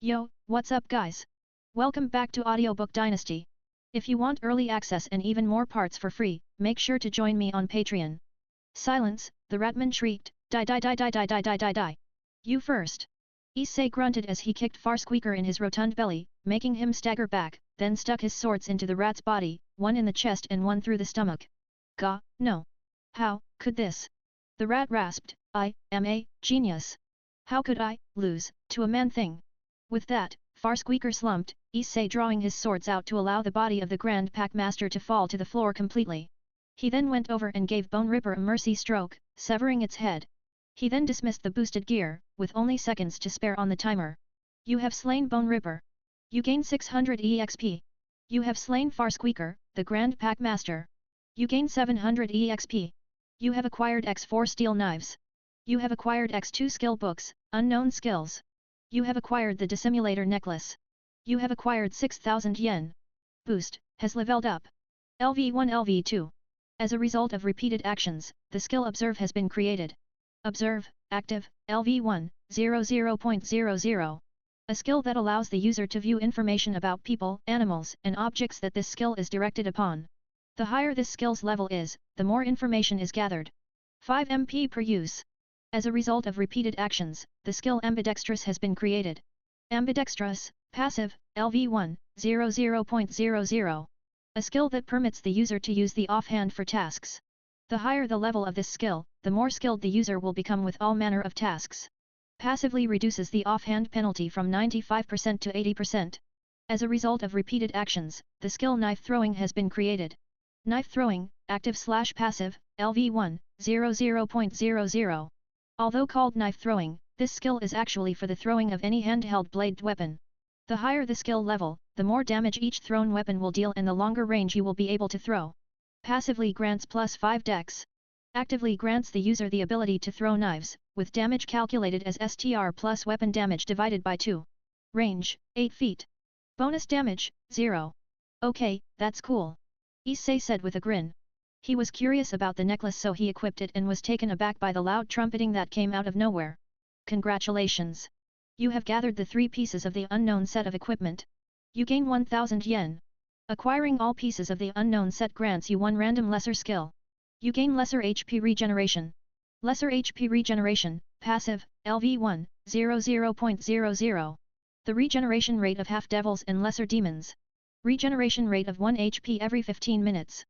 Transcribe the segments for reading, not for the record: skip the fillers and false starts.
Yo, what's up guys? Welcome back to Audiobook Dynasty. If you want early access and even more parts for free, make sure to join me on Patreon. Silence, the ratman shrieked, die die die die die die die die die. You first. Issei grunted as he kicked Farsqueaker in his rotund belly, making him stagger back, then stuck his swords into the rat's body, one in the chest and one through the stomach. Gah, no. How could this? The rat rasped, I am a genius. How could I lose to a man thing? With that, Farsqueaker slumped, Issei drawing his swords out to allow the body of the Grand Pack Master to fall to the floor completely. He then went over and gave Bone Ripper a mercy stroke, severing its head. He then dismissed the boosted gear, with only seconds to spare on the timer. You have slain Bone Ripper. You gain 600 EXP. You have slain Farsqueaker, the Grand Pack Master. You gain 700 EXP. You have acquired X4 steel knives. You have acquired X2 skill books, unknown skills. You have acquired the Dissimulator necklace. You have acquired 6,000 yen. Boost has leveled up. LV1 LV2. As a result of repeated actions, the skill Observe has been created. Observe, active, LV1, 00.00. A skill that allows the user to view information about people, animals, and objects that this skill is directed upon. The higher this skill's level is, the more information is gathered. 5 MP per use. As a result of repeated actions, the skill Ambidextrous has been created. Ambidextrous, passive, LV1, 00.00. A skill that permits the user to use the offhand for tasks. The higher the level of this skill, the more skilled the user will become with all manner of tasks. Passively reduces the offhand penalty from 95% to 80%. As a result of repeated actions, the skill Knife Throwing has been created. Knife Throwing, active/passive, LV1, 00.00. Although called Knife Throwing, this skill is actually for the throwing of any handheld bladed weapon. The higher the skill level, the more damage each thrown weapon will deal and the longer range you will be able to throw. Passively grants plus 5 dex. Actively grants the user the ability to throw knives, with damage calculated as STR plus weapon damage divided by 2. Range, 8 feet. Bonus damage, 0. Okay, that's cool. Issei said with a grin. He was curious about the necklace so he equipped it and was taken aback by the loud trumpeting that came out of nowhere. Congratulations! You have gathered the 3 pieces of the unknown set of equipment. You gain 1000 yen. Acquiring all pieces of the unknown set grants you one random lesser skill. You gain lesser HP regeneration. Lesser HP regeneration, passive, LV1, 00.00. The regeneration rate of half devils and lesser demons. Regeneration rate of 1 HP every 15 minutes.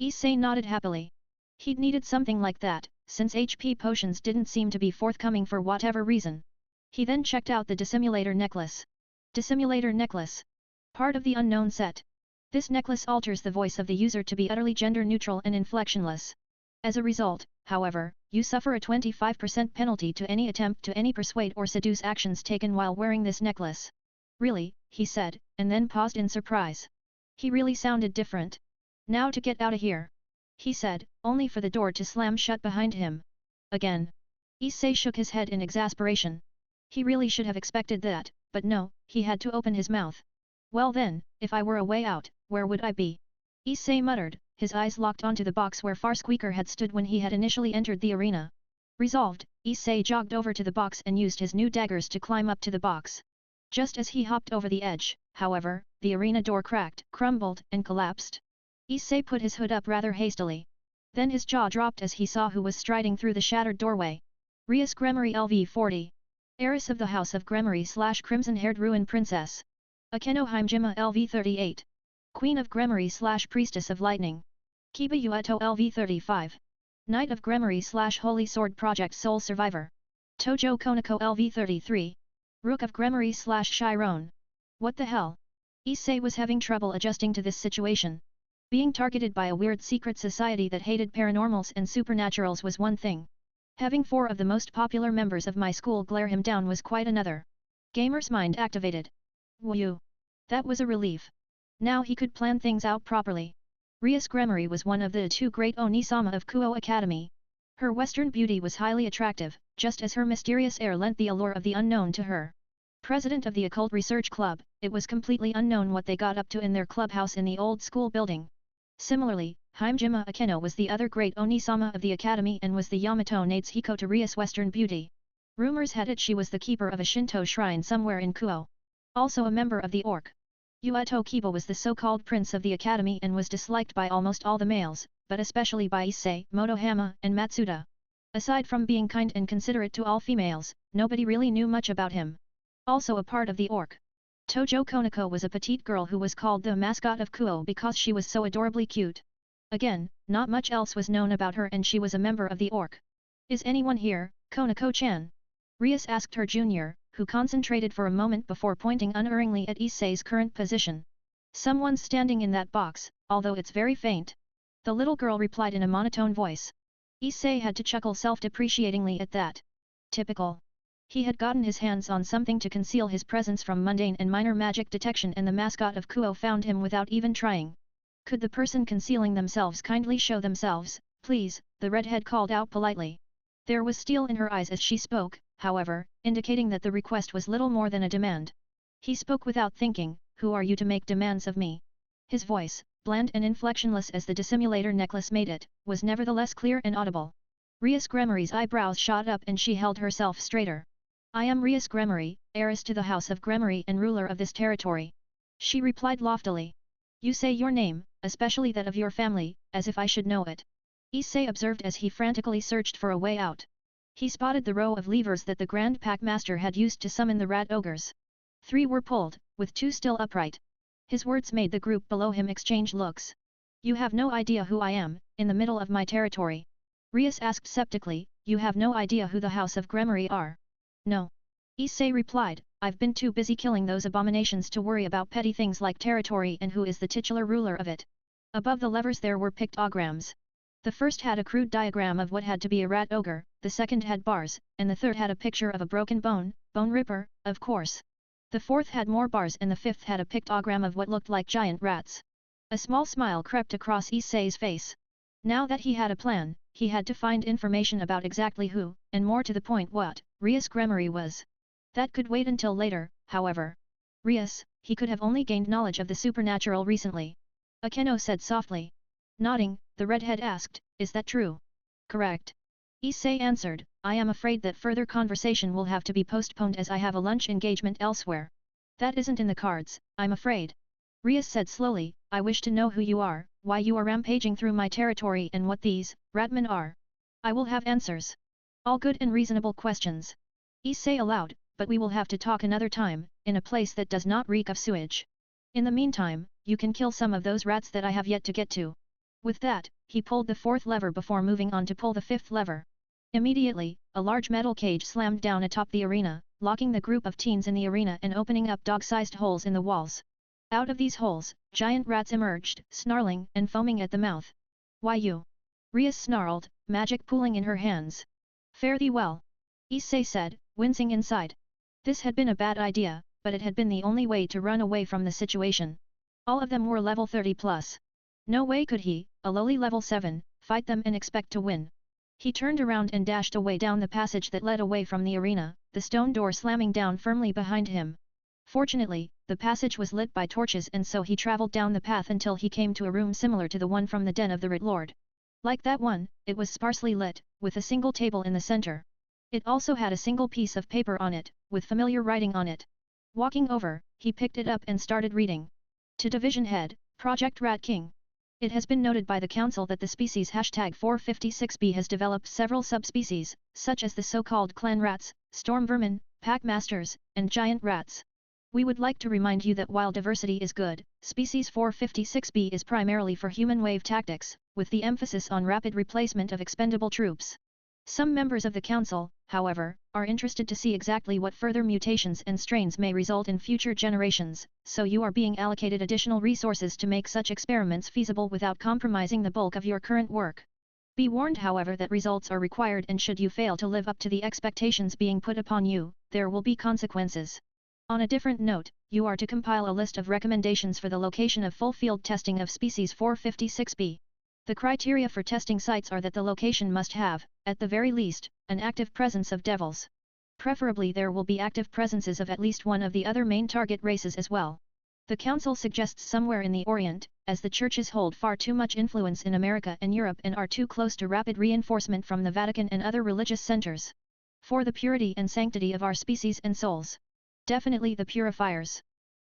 Issei nodded happily. He'd needed something like that, since HP potions didn't seem to be forthcoming for whatever reason. He then checked out the Dissimulator necklace. Dissimulator necklace. Part of the unknown set. This necklace alters the voice of the user to be utterly gender-neutral and inflectionless. As a result, however, you suffer a 25% penalty to any attempt to any persuade or seduce actions taken while wearing this necklace. Really, he said, and then paused in surprise. He really sounded different. Now to get out of here, he said, only for the door to slam shut behind him. Again. Issei shook his head in exasperation. He really should have expected that, but no, he had to open his mouth. Well then, if I were a way out, where would I be? Issei muttered, his eyes locked onto the box where Farsqueaker had stood when he had initially entered the arena. Resolved, Issei jogged over to the box and used his new daggers to climb up to the box. Just as he hopped over the edge, however, the arena door cracked, crumbled, and collapsed. Issei put his hood up rather hastily. Then his jaw dropped as he saw who was striding through the shattered doorway. Rias Gremory LV40. Heiress of the House of Gremory/Crimson-Haired Ruin Princess. Akeno Himejima LV38. Queen of Gremory/Priestess of Lightning. Kiba Ueto LV35. Knight of Gremory/Holy Sword Project Soul Survivor. Tojo Konako LV33. Rook of Gremory/Chiron. What the hell? Issei was having trouble adjusting to this situation. Being targeted by a weird secret society that hated paranormals and supernaturals was one thing. Having 4 of the most popular members of my school glare him down was quite another. Gamer's mind activated. Whew! That was a relief. Now he could plan things out properly. Rias Gremory was one of the 2 great Onisama of Kuo Academy. Her Western beauty was highly attractive, just as her mysterious air lent the allure of the unknown to her. President of the Occult Research Club, it was completely unknown what they got up to in their clubhouse in the old school building. Similarly, Himejima Akeno was the other great Onisama of the academy and was the Yamato Nate's Hiko to Rias' Western beauty. Rumors had it she was the keeper of a Shinto shrine somewhere in Kuo. Also a member of the Orc. Yueto Kiba was the so-called prince of the academy and was disliked by almost all the males, but especially by Issei, Motohama, and Matsuda. Aside from being kind and considerate to all females, nobody really knew much about him. Also a part of the Orc. Tojo Konako was a petite girl who was called the mascot of Kuo because she was so adorably cute. Again, not much else was known about her and she was a member of the Orc. Is anyone here, Konako-chan? Rias asked her junior, who concentrated for a moment before pointing unerringly at Issei's current position. Someone's standing in that box, although it's very faint. The little girl replied in a monotone voice. Issei had to chuckle self-depreciatingly at that. Typical. He had gotten his hands on something to conceal his presence from mundane and minor magic detection and the mascot of Kuo found him without even trying. Could the person concealing themselves kindly show themselves, please, the redhead called out politely. There was steel in her eyes as she spoke, however, indicating that the request was little more than a demand. He spoke without thinking, who are you to make demands of me? His voice, bland and inflectionless as the dissimulator necklace made it, was nevertheless clear and audible. Rias Gremory's eyebrows shot up and she held herself straighter. I am Rias Gremory, heiress to the house of Gremory and ruler of this territory. She replied loftily. You say your name, especially that of your family, as if I should know it. Issei observed as he frantically searched for a way out. He spotted the row of levers that the Grand Pack Master had used to summon the rat ogres. 3 were pulled, with 2 still upright. His words made the group below him exchange looks. You have no idea who I am, in the middle of my territory. Rias asked sceptically, you have no idea who the House of Gremory are? No. Issei replied, I've been too busy killing those abominations to worry about petty things like territory and who is the titular ruler of it. Above the levers there were pictograms. The first had a crude diagram of what had to be a rat ogre, the second had bars, and the third had a picture of a broken bone ripper, of course. The fourth had more bars and the fifth had a pictogram of what looked like giant rats. A small smile crept across Issei's face. Now that he had a plan, he had to find information about exactly who, and more to the point what, Rias Gremory was. That could wait until later, however. Rias, he could have only gained knowledge of the supernatural recently. Akeno said softly. Nodding, the redhead asked, is that true? Correct. Issei answered, I am afraid that further conversation will have to be postponed as I have a lunch engagement elsewhere. That isn't in the cards, I'm afraid. Rias said slowly, I wish to know who you are, why you are rampaging through my territory and what these, ratmen are. I will have answers. All good and reasonable questions. Issei aloud, but we will have to talk another time, in a place that does not reek of sewage. In the meantime, you can kill some of those rats that I have yet to get to. With that, he pulled the 4th lever before moving on to pull the 5th lever. Immediately, a large metal cage slammed down atop the arena, locking the group of teens in the arena and opening up dog-sized holes in the walls. Out of these holes, giant rats emerged, snarling and foaming at the mouth. Why you? Rias snarled, magic pooling in her hands. Fare thee well. Issei said, wincing inside. This had been a bad idea, but it had been the only way to run away from the situation. All of them were level 30 plus. No way could he, a lowly level 7, fight them and expect to win. He turned around and dashed away down the passage that led away from the arena, the stone door slamming down firmly behind him. Fortunately, the passage was lit by torches and so he traveled down the path until he came to a room similar to the one from the den of the Rat Lord. Like that one, it was sparsely lit, with a single table in the center. It also had a single piece of paper on it, with familiar writing on it. Walking over, he picked it up and started reading. To Division Head, Project Rat King. It has been noted by the Council that the species #456b has developed several subspecies, such as the so-called clan rats, storm vermin, pack masters, and giant rats. We would like to remind you that while diversity is good, species 456b is primarily for human wave tactics, with the emphasis on rapid replacement of expendable troops. Some members of the Council, however, are interested to see exactly what further mutations and strains may result in future generations, so you are being allocated additional resources to make such experiments feasible without compromising the bulk of your current work. Be warned however that results are required and should you fail to live up to the expectations being put upon you, there will be consequences. On a different note, you are to compile a list of recommendations for the location of full field testing of species 456b. The criteria for testing sites are that the location must have, at the very least, an active presence of devils. Preferably there will be active presences of at least one of the other main target races as well. The Council suggests somewhere in the Orient, as the churches hold far too much influence in America and Europe and are too close to rapid reinforcement from the Vatican and other religious centers. For the purity and sanctity of our species and souls. Definitely the purifiers.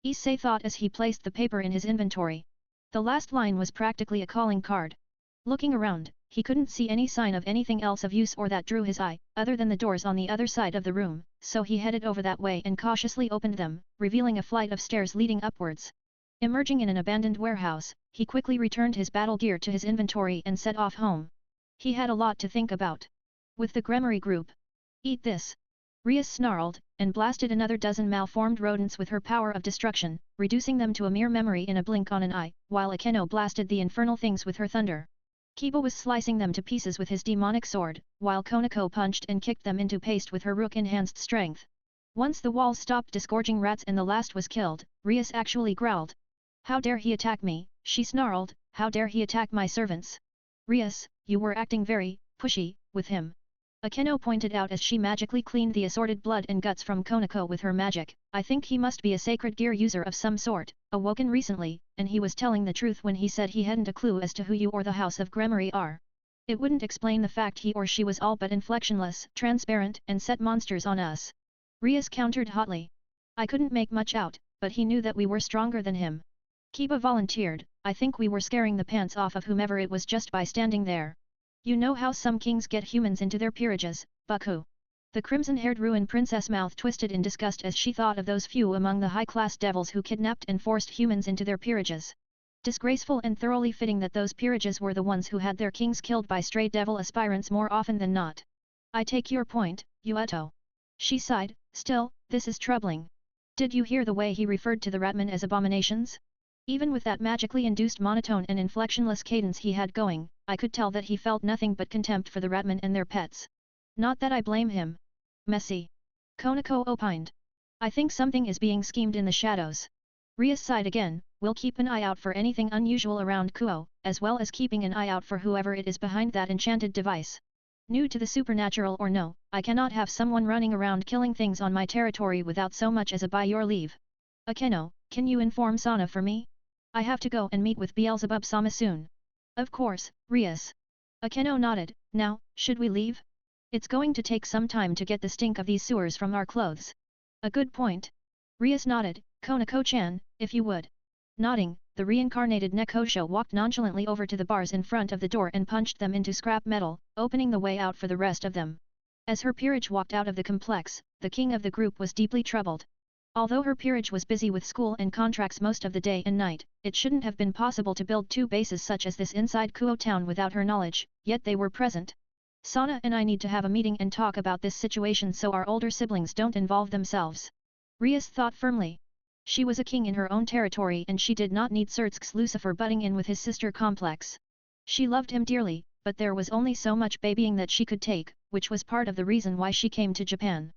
Issei thought as he placed the paper in his inventory. The last line was practically a calling card. Looking around, he couldn't see any sign of anything else of use or that drew his eye, other than the doors on the other side of the room, so he headed over that way and cautiously opened them, revealing a flight of stairs leading upwards. Emerging in an abandoned warehouse, he quickly returned his battle gear to his inventory and set off home. He had a lot to think about. With the Gremory group. Eat this! Rias snarled, and blasted another dozen malformed rodents with her power of destruction, reducing them to a mere memory in a blink on an eye, while Akeno blasted the infernal things with her thunder. Kiba was slicing them to pieces with his demonic sword, while Konako punched and kicked them into paste with her rook-enhanced strength. Once the walls stopped disgorging rats and the last was killed, Rias actually growled. How dare he attack me, she snarled, how dare he attack my servants? Rias, you were acting very pushy with him. Akeno pointed out as she magically cleaned the assorted blood and guts from Konako with her magic. I think he must be a sacred gear user of some sort, awoken recently, and he was telling the truth when he said he hadn't a clue as to who you or the House of Gremory are. It wouldn't explain the fact he or she was all but inflectionless, transparent, and set monsters on us. Rias countered hotly. I couldn't make much out, but he knew that we were stronger than him. Kiba volunteered, I think we were scaring the pants off of whomever it was just by standing there. You know how some kings get humans into their peerages, Bucko. The crimson-haired ruined princess mouth twisted in disgust as she thought of those few among the high-class devils who kidnapped and forced humans into their peerages. Disgraceful and thoroughly fitting that those peerages were the ones who had their kings killed by stray devil aspirants more often than not. I take your point, Yueto. She sighed, still, this is troubling. Did you hear the way he referred to the ratmen as abominations? Even with that magically induced monotone and inflectionless cadence he had going, I could tell that he felt nothing but contempt for the ratmen and their pets. Not that I blame him. Messy. Konako opined. I think something is being schemed in the shadows. Rias sighed again, we'll keep an eye out for anything unusual around Kuo, as well as keeping an eye out for whoever it is behind that enchanted device. New to the supernatural or no, I cannot have someone running around killing things on my territory without so much as a by your leave. Akeno, can you inform Sana for me? I have to go and meet with Beelzebub-sama soon. Of course, Rias. Akeno nodded, now, should we leave? It's going to take some time to get the stink of these sewers from our clothes. A good point. Rias nodded, Konako-chan, if you would. Nodding, the reincarnated Nekosho walked nonchalantly over to the bars in front of the door and punched them into scrap metal, opening the way out for the rest of them. As her peerage walked out of the complex, the king of the group was deeply troubled. Although her peerage was busy with school and contracts most of the day and night, it shouldn't have been possible to build two bases such as this inside Kuo town without her knowledge, yet they were present. Sana and I need to have a meeting and talk about this situation so our older siblings don't involve themselves. Rias thought firmly. She was a king in her own territory and she did not need Surtsk's Lucifer butting in with his sister complex. She loved him dearly, but there was only so much babying that she could take, which was part of the reason why she came to Japan.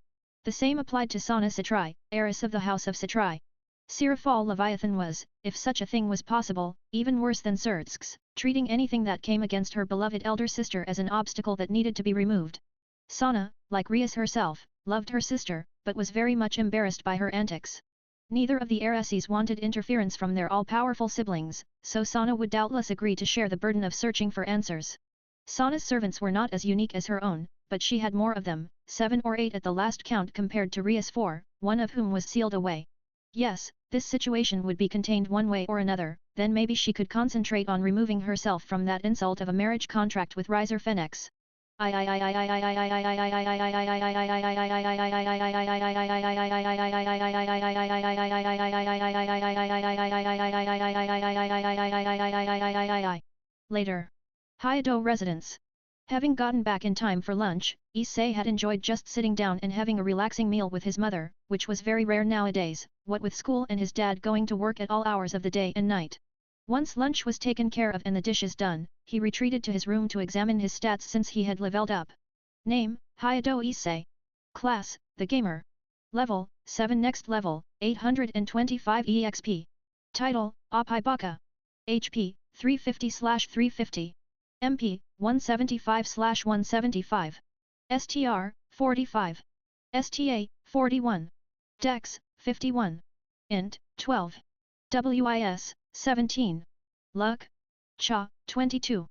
The same applied to Sana Satrai, heiress of the House of Satrai. Sirafal Leviathan was, if such a thing was possible, even worse than Surtsk's, treating anything that came against her beloved elder sister as an obstacle that needed to be removed. Sana, like Rias herself, loved her sister, but was very much embarrassed by her antics. Neither of the heiresses wanted interference from their all-powerful siblings, so Sana would doubtless agree to share the burden of searching for answers. Sana's servants were not as unique as her own, but she had more of them, 7 or 8 at the last count compared to Rias 4, one of whom was sealed away. Yes, this situation would be contained one way or another, then maybe she could concentrate on removing herself from that insult of a marriage contract with Riser Phoenix. Later. Hayato residence. Having gotten back in time for lunch, Issei had enjoyed just sitting down and having a relaxing meal with his mother, which was very rare nowadays, what with school and his dad going to work at all hours of the day and night. Once lunch was taken care of and the dishes done, he retreated to his room to examine his stats since he had leveled up. Name, Hayato Issei. Class, the gamer. Level, 7 next level, 825 EXP. Title, Oppai Baka. HP, 350/350. MP, 175/175. STR, 45. STA, 41. Dex, 51. Int, 12. WIS, 17. Luck. Cha, 22.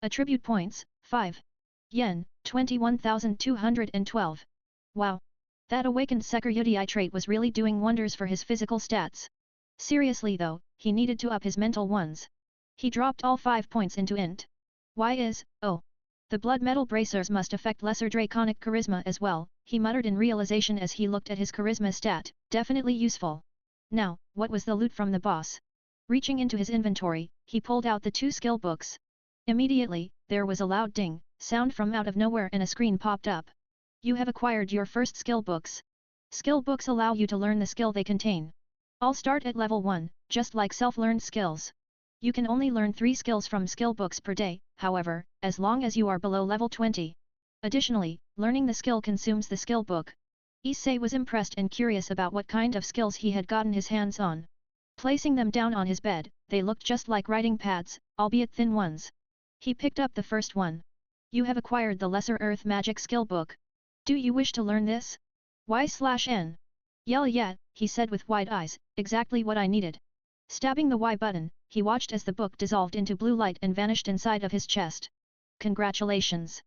Attribute points, 5. Yen, 21,212. Wow. That awakened Sekiryuti trait was really doing wonders for his physical stats. Seriously though, he needed to up his mental ones. He dropped all 5 points into int. The blood metal bracers must affect lesser draconic charisma as well, he muttered in realization as he looked at his charisma stat, definitely useful. Now, what was the loot from the boss? Reaching into his inventory, he pulled out the 2 skill books. Immediately, there was a loud ding, sound from out of nowhere and a screen popped up. You have acquired your first skill books. Skill books allow you to learn the skill they contain. All start at level 1, just like self-learned skills. You can only learn 3 skills from skill books per day, however, as long as you are below level 20. Additionally, learning the skill consumes the skill book. Issei was impressed and curious about what kind of skills he had gotten his hands on. Placing them down on his bed, they looked just like writing pads, albeit thin ones. He picked up the first one. You have acquired the Lesser Earth Magic skill book. Do you wish to learn this? Y/N. Yeah, he said with wide eyes, exactly what I needed. Stabbing the Y button, he watched as the book dissolved into blue light and vanished inside of his chest. Congratulations!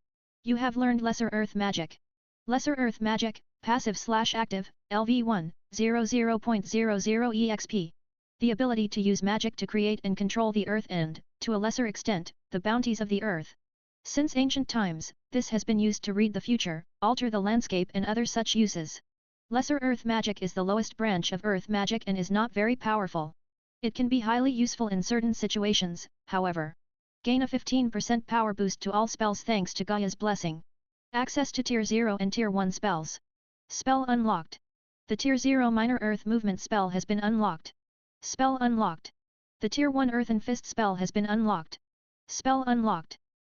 You have learned Lesser Earth Magic. Lesser Earth Magic, passive/active, LV1, 00.00 EXP. The ability to use magic to create and control the earth and, to a lesser extent, the bounties of the earth. Since ancient times, this has been used to read the future, alter the landscape and other such uses. Lesser Earth Magic is the lowest branch of Earth Magic and is not very powerful. It can be highly useful in certain situations, however. Gain a 15% power boost to all spells thanks to Gaia's blessing. Access to Tier 0 and Tier 1 spells. Spell unlocked. The Tier 0 Minor Earth Movement spell has been unlocked. Spell unlocked. The Tier 1 Earthen Fist spell has been unlocked. Spell unlocked.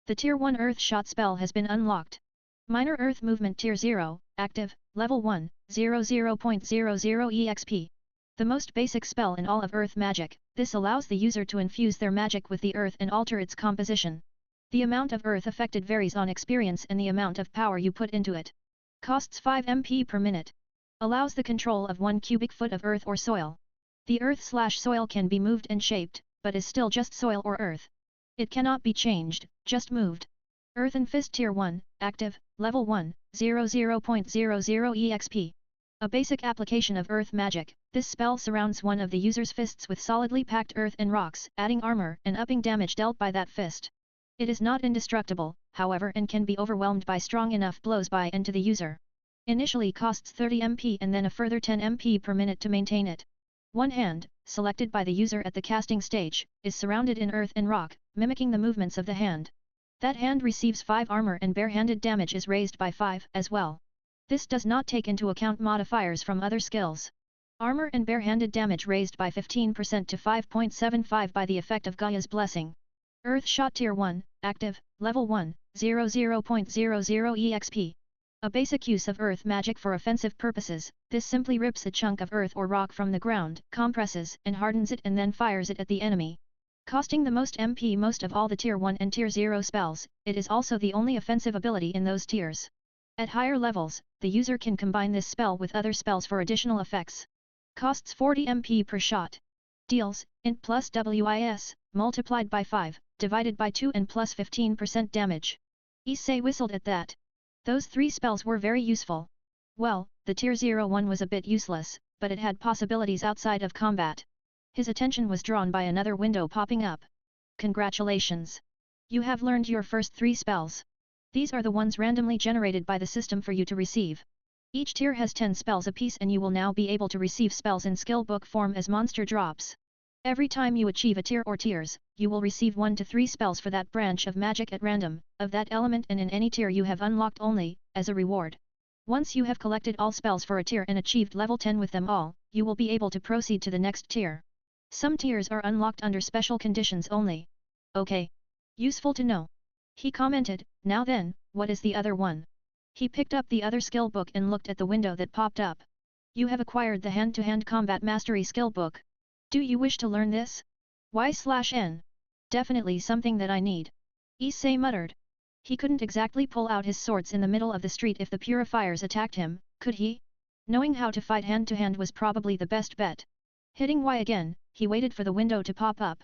The Tier 1 Earth Shot spell has been unlocked. Minor Earth Movement Tier 0, active, Level 1, 00.00 EXP. The most basic spell in all of Earth Magic, this allows the user to infuse their magic with the earth and alter its composition. The amount of earth affected varies on experience and the amount of power you put into it. Costs 5 MP per minute. Allows the control of 1 cubic foot of earth or soil. The earth/soil can be moved and shaped, but is still just soil or earth. It cannot be changed, just moved. Earthen Fist Tier 1, active, Level 1, 00.00 EXP. A basic application of earth magic, this spell surrounds one of the user's fists with solidly packed earth and rocks, adding armor and upping damage dealt by that fist. It is not indestructible, however, and can be overwhelmed by strong enough blows by and to the user. Initially costs 30 MP and then a further 10 MP per minute to maintain it. One hand, selected by the user at the casting stage, is surrounded in earth and rock, mimicking the movements of the hand. That hand receives 5 armor and bare-handed damage is raised by 5 as well. This does not take into account modifiers from other skills. Armor and bare-handed damage raised by 15% to 5.75 by the effect of Gaia's blessing. Earth Shot Tier 1, active, Level 1, 00.00 EXP. A basic use of earth magic for offensive purposes, this simply rips a chunk of earth or rock from the ground, compresses and hardens it and then fires it at the enemy. Costing the most MP most of all the Tier 1 and Tier 0 spells, it is also the only offensive ability in those tiers. At higher levels, the user can combine this spell with other spells for additional effects. Costs 40 MP per shot. Deals, int plus WIS, multiplied by 5, divided by 2 and plus 15% damage. Issei whistled at that. Those 3 spells were very useful. Well, the Tier 0 one was a bit useless, but it had possibilities outside of combat. His attention was drawn by another window popping up. Congratulations! You have learned your first 3 spells. These are the ones randomly generated by the system for you to receive. Each tier has 10 spells apiece and you will now be able to receive spells in skill book form as monster drops. Every time you achieve a tier or tiers, you will receive 1 to 3 spells for that branch of magic at random, of that element and in any tier you have unlocked only, as a reward. Once you have collected all spells for a tier and achieved level 10 with them all, you will be able to proceed to the next tier. Some tiers are unlocked under special conditions only. Okay. Useful to know. He commented, now then, what is the other one? He picked up the other skill book and looked at the window that popped up. You have acquired the hand-to-hand combat mastery skill book. Do you wish to learn this? Y/N. Definitely something that I need. Issei muttered. He couldn't exactly pull out his swords in the middle of the street if the purifiers attacked him, could he? Knowing how to fight hand-to-hand was probably the best bet. Hitting Y again, he waited for the window to pop up.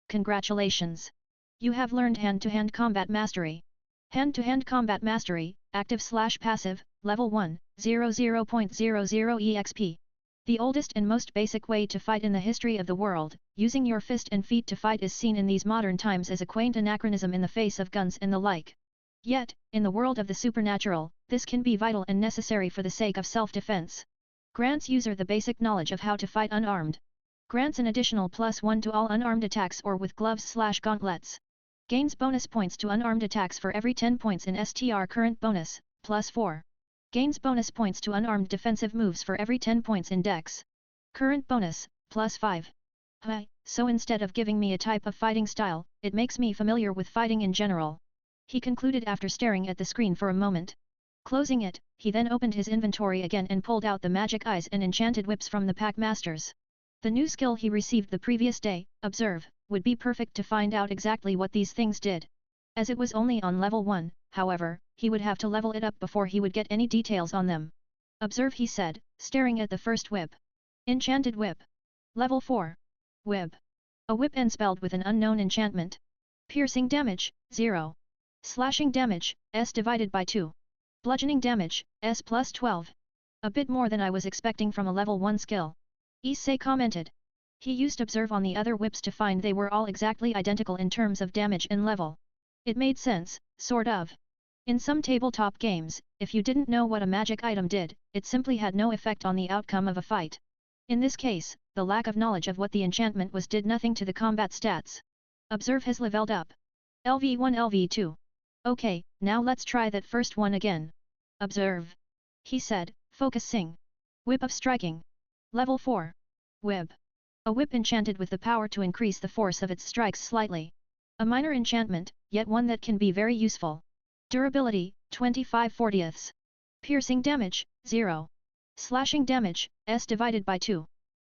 Congratulations! You have learned hand-to-hand combat mastery. Hand-to-hand combat mastery, active/passive, Level 1, 00.00 EXP. The oldest and most basic way to fight in the history of the world, using your fist and feet to fight is seen in these modern times as a quaint anachronism in the face of guns and the like. Yet, in the world of the supernatural, this can be vital and necessary for the sake of self-defense. Grants user the basic knowledge of how to fight unarmed. Grants an additional +1 to all unarmed attacks or with gloves/gauntlets. Gains bonus points to unarmed attacks for every 10 points in STR current bonus, +4. Gains bonus points to unarmed defensive moves for every 10 points in Dex. Current bonus, +5. So instead of giving me a type of fighting style, it makes me familiar with fighting in general. He concluded after staring at the screen for a moment. Closing it, he then opened his inventory again and pulled out the magic eyes and enchanted whips from the pack masters. The new skill he received the previous day, Observe, would be perfect to find out exactly what these things did. As it was only on level 1, however, he would have to level it up before he would get any details on them. Observe, he said, staring at the first whip. Enchanted whip. Level 4. Whip. A whip enspelled with an unknown enchantment. Piercing damage, 0. Slashing damage, S divided by 2. Bludgeoning damage, S plus 12. A bit more than I was expecting from a level 1 skill. Issei commented. He used Observe on the other whips to find they were all exactly identical in terms of damage and level. It made sense, sort of. In some tabletop games, if you didn't know what a magic item did, it simply had no effect on the outcome of a fight. In this case, the lack of knowledge of what the enchantment was did nothing to the combat stats. Observe has leveled up. LV1 LV2. Okay, now let's try that first one again. Observe. He said, focusing. Whip of striking. Level 4. Whip. A whip enchanted with the power to increase the force of its strikes slightly. A minor enchantment, yet one that can be very useful. Durability, 25/40. Piercing damage, 0. Slashing damage, S divided by 2.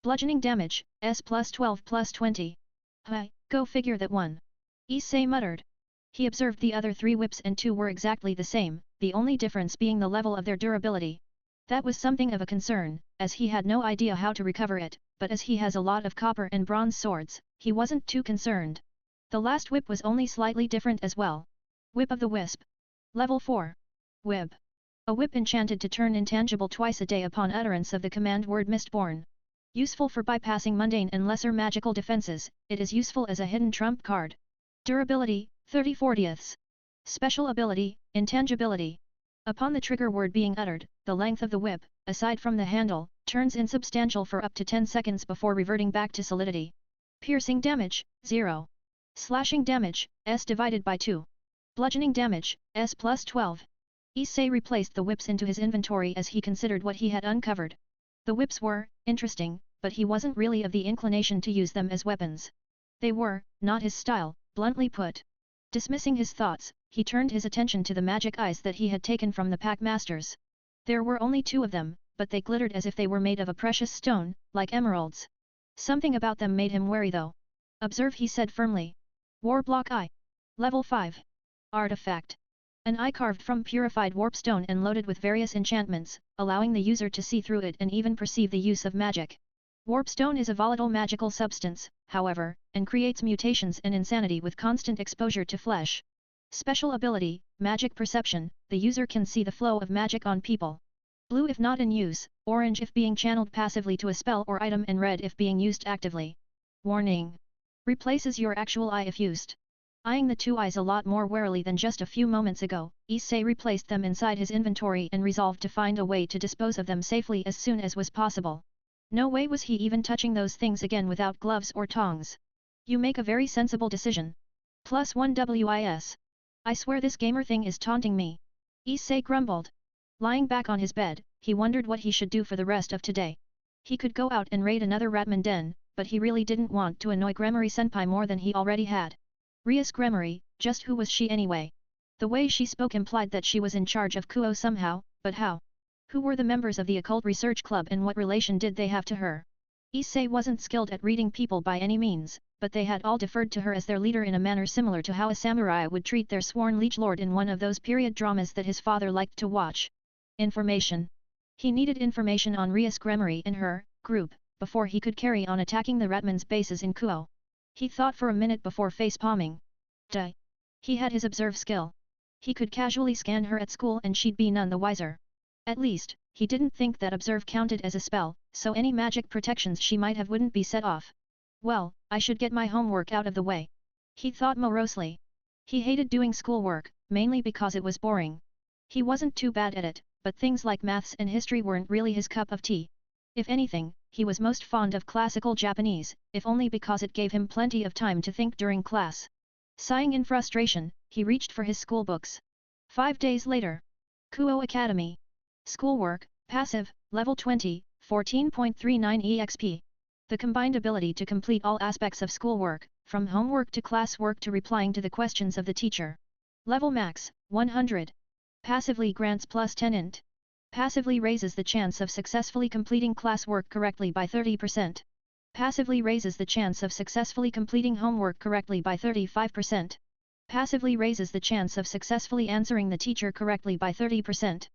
Bludgeoning damage, S plus 12 plus 20. Go figure that one. Issei muttered. He observed the other 3 whips and 2 were exactly the same, the only difference being the level of their durability. That was something of a concern, as he had no idea how to recover it, but as he has a lot of copper and bronze swords, he wasn't too concerned. The last whip was only slightly different as well. Whip of the Wisp. Level 4. Whip. A whip enchanted to turn intangible twice a day upon utterance of the command word Mistborn. Useful for bypassing mundane and lesser magical defenses, it is useful as a hidden trump card. Durability, 30/40. Special ability, Intangibility. Upon the trigger word being uttered, the length of the whip, aside from the handle, turns insubstantial for up to 10 seconds before reverting back to solidity. Piercing damage, 0. Slashing damage, S divided by 2. Bludgeoning damage, S plus 12. Issei replaced the whips into his inventory as he considered what he had uncovered. The whips were interesting, but he wasn't really of the inclination to use them as weapons. They were not his style, bluntly put. Dismissing his thoughts, he turned his attention to the magic eyes that he had taken from the pack masters. There were only 2 of them, but they glittered as if they were made of a precious stone, like emeralds. Something about them made him wary though. Observe, he said firmly. Warblock Eye. Level 5. Artifact. An eye carved from purified warpstone and loaded with various enchantments, allowing the user to see through it and even perceive the use of magic. Warpstone is a volatile magical substance, however, and creates mutations and insanity with constant exposure to flesh. Special ability, Magic Perception, the user can see the flow of magic on people. Blue if not in use, orange if being channeled passively to a spell or item, and red if being used actively. Warning. Replaces your actual eye if used. Eyeing the 2 eyes a lot more warily than just a few moments ago, Issei replaced them inside his inventory and resolved to find a way to dispose of them safely as soon as was possible. No way was he even touching those things again without gloves or tongs. You make a very sensible decision. +1 WIS. I swear this gamer thing is taunting me. Issei grumbled. Lying back on his bed, he wondered what he should do for the rest of today. He could go out and raid another ratman den, but he really didn't want to annoy Gremory senpai more than he already had. Rias Gremory, just who was she anyway? The way she spoke implied that she was in charge of Kuo somehow, but how? Who were the members of the occult research club and what relation did they have to her? Issei wasn't skilled at reading people by any means, but they had all deferred to her as their leader in a manner similar to how a samurai would treat their sworn liege lord in one of those period dramas that his father liked to watch. Information. He needed information on Rias Gremory and her group, before he could carry on attacking the ratmen's bases in Kuo. He thought for a minute before face-palming. He had his observe skill. He could casually scan her at school and she'd be none the wiser. At least, he didn't think that observe counted as a spell, so any magic protections she might have wouldn't be set off. Well, I should get my homework out of the way. He thought morosely. He hated doing schoolwork, mainly because it was boring. He wasn't too bad at it, but things like maths and history weren't really his cup of tea. If anything, he was most fond of classical Japanese, if only because it gave him plenty of time to think during class. Sighing in frustration, he reached for his schoolbooks. 5 days later. Kuo Academy. Schoolwork, passive, level 20, 14.39 EXP. The combined ability to complete all aspects of schoolwork, from homework to classwork to replying to the questions of the teacher. Level max, 100. Passively grants plus 10 int. Passively raises the chance of successfully completing classwork correctly by 30%. Passively raises the chance of successfully completing homework correctly by 35%. Passively raises the chance of successfully answering the teacher correctly by 30%.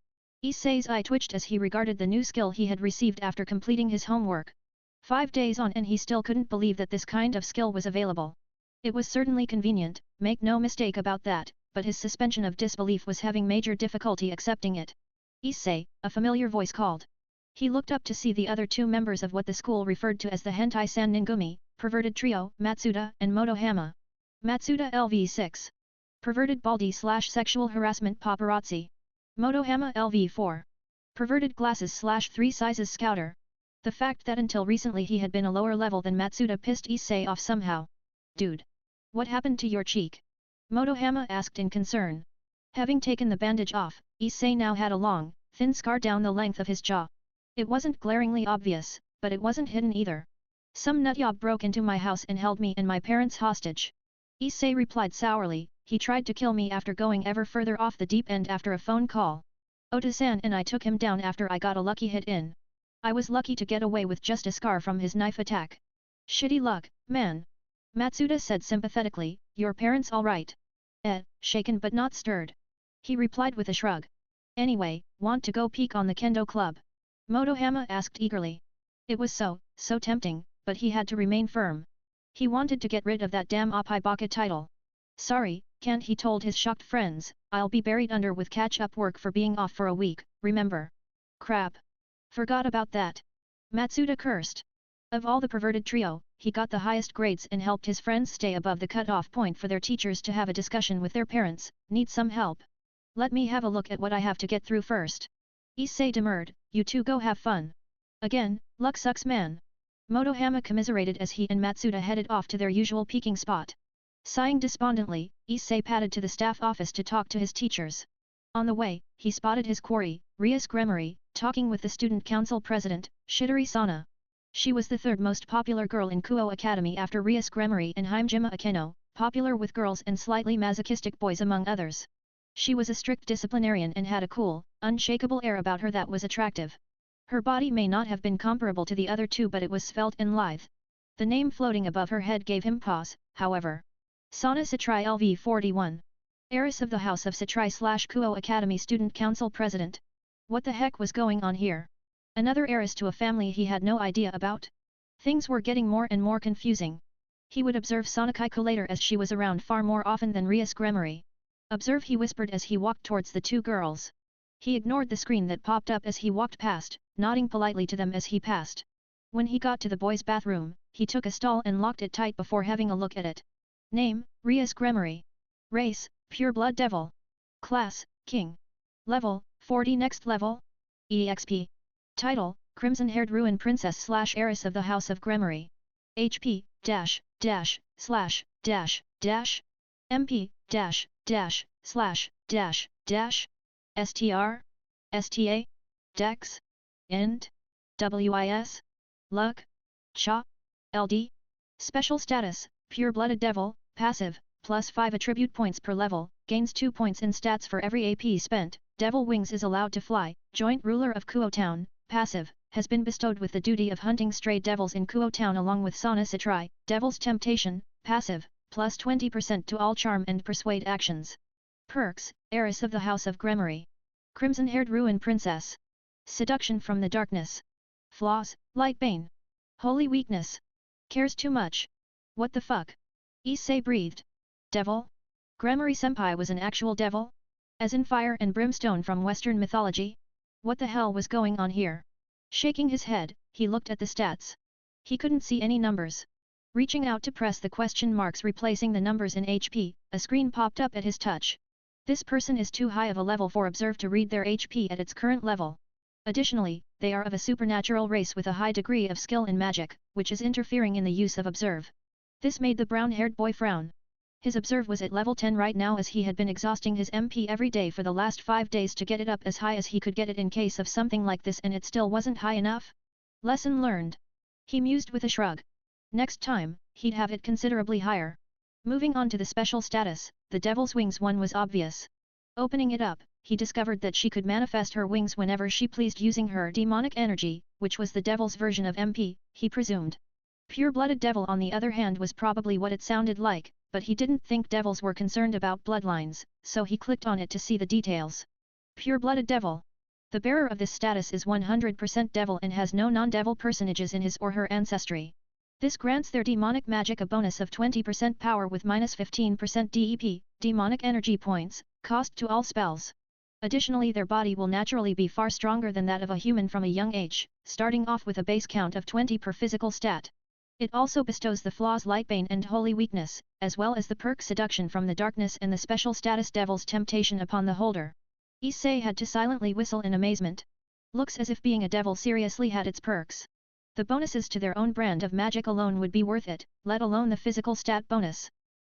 Issei's eye twitched as he regarded the new skill he had received after completing his homework. 5 days on and he still couldn't believe that this kind of skill was available. It was certainly convenient, make no mistake about that, but his suspension of disbelief was having major difficulty accepting it. Issei, a familiar voice called. He looked up to see the other 2 members of what the school referred to as the Hentai-san Ningumi, perverted trio, Matsuda and Motohama. Matsuda LV6. Perverted baldy/sexual harassment paparazzi. Motohama LV4. Perverted glasses/3 sizes scouter. The fact that until recently he had been a lower level than Matsuda pissed Issei off somehow. Dude. What happened to your cheek? Motohama asked in concern. Having taken the bandage off, Issei now had a long, thin scar down the length of his jaw. It wasn't glaringly obvious, but it wasn't hidden either. Some nutjob broke into my house and held me and my parents hostage. Issei replied sourly, he tried to kill me after going ever further off the deep end after a phone call. Ota-san and I took him down after I got a lucky hit in. I was lucky to get away with just a scar from his knife attack. Shitty luck, man. Matsuda said sympathetically, your parents alright? Shaken but not stirred. He replied with a shrug. Anyway, want to go peek on the kendo club? Motohama asked eagerly. It was so tempting, but he had to remain firm. He wanted to get rid of that damn Oppai title. Sorry, can't, he told his shocked friends, I'll be buried under with catch-up work for being off for a week, remember? Crap. Forgot about that. Matsuda cursed. Of all the perverted trio, he got the highest grades and helped his friends stay above the cut-off point for their teachers to have a discussion with their parents, need some help. Let me have a look at what I have to get through first. Issei demurred, you two go have fun. Again, luck sucks man. Motohama commiserated as he and Matsuda headed off to their usual peeking spot. Sighing despondently, Issei padded to the staff office to talk to his teachers. On the way, he spotted his quarry, Rias Gremory, talking with the student council president, Shidori Sana. She was the 3rd most popular girl in Kuo Academy after Rias Gremory and Himejima Akeno, popular with girls and slightly masochistic boys among others. She was a strict disciplinarian and had a cool, unshakable air about her that was attractive. Her body may not have been comparable to the other 2 but it was svelte and lithe. The name floating above her head gave him pause, however. Sana Satrai LV41. Heiress of the House of Satrai/Kuo Academy Student Council President. What the heck was going on here? Another heiress to a family he had no idea about? Things were getting more and more confusing. He would observe Sonakaiko later as she was around far more often than Rias Gremory. Observe, he whispered as he walked towards the 2 girls. He ignored the screen that popped up as he walked past, nodding politely to them as he passed. When he got to the boys' bathroom, he took a stall and locked it tight before having a look at it. Name, Rias Gremory. Race, pure blood devil. Class, king. Level, 40 next level. EXP. Title, Crimson-haired ruin princess/heiress of the House of Gremory. HP, MP, STR, STA, Dex, Int, WIS, Luck, Cha, LD. Special status, pure-blooded devil, passive, plus 5 attribute points per level, gains 2 points in stats for every AP spent, devil wings, is allowed to fly, joint ruler of Kuo Town, passive, has been bestowed with the duty of hunting stray devils in Kuo Town along with Sana Satrai, devil's temptation, passive, plus 20% to all charm and persuade actions. Perks, heiress of the House of Gremory. Crimson-haired ruin princess. Seduction from the darkness. Flaws, light bane. Holy weakness. Cares too much. What the fuck? Issei breathed. Devil? Gremory senpai was an actual devil? As in fire and brimstone from Western mythology? What the hell was going on here? Shaking his head, he looked at the stats. He couldn't see any numbers. Reaching out to press the question marks replacing the numbers in HP, a screen popped up at his touch. This person is too high of a level for Observe to read their HP at its current level. Additionally, they are of a supernatural race with a high degree of skill in magic, which is interfering in the use of Observe. This made the brown-haired boy frown. His Observe was at level 10 right now as he had been exhausting his MP every day for the last 5 days to get it up as high as he could get it in case of something like this, and it still wasn't high enough. Lesson learned. He mused with a shrug. Next time, he'd have it considerably higher. Moving on to the special status, the Devil's Wings one was obvious. Opening it up, he discovered that she could manifest her wings whenever she pleased using her demonic energy, which was the devil's version of MP, he presumed. Pure-blooded devil on the other hand was probably what it sounded like, but he didn't think devils were concerned about bloodlines, so he clicked on it to see the details. Pure-blooded devil. The bearer of this status is 100% devil and has no non-devil personages in his or her ancestry. This grants their demonic magic a bonus of 20% power with minus 15% DEP, demonic energy points, cost to all spells. Additionally, their body will naturally be far stronger than that of a human from a young age, starting off with a base count of 20 per physical stat. It also bestows the flaws Lightbane and Holy Weakness, as well as the perk Seduction from the Darkness and the special status Devil's Temptation upon the holder. Issei had to silently whistle in amazement. Looks as if being a devil seriously had its perks. The bonuses to their own brand of magic alone would be worth it, let alone the physical stat bonus.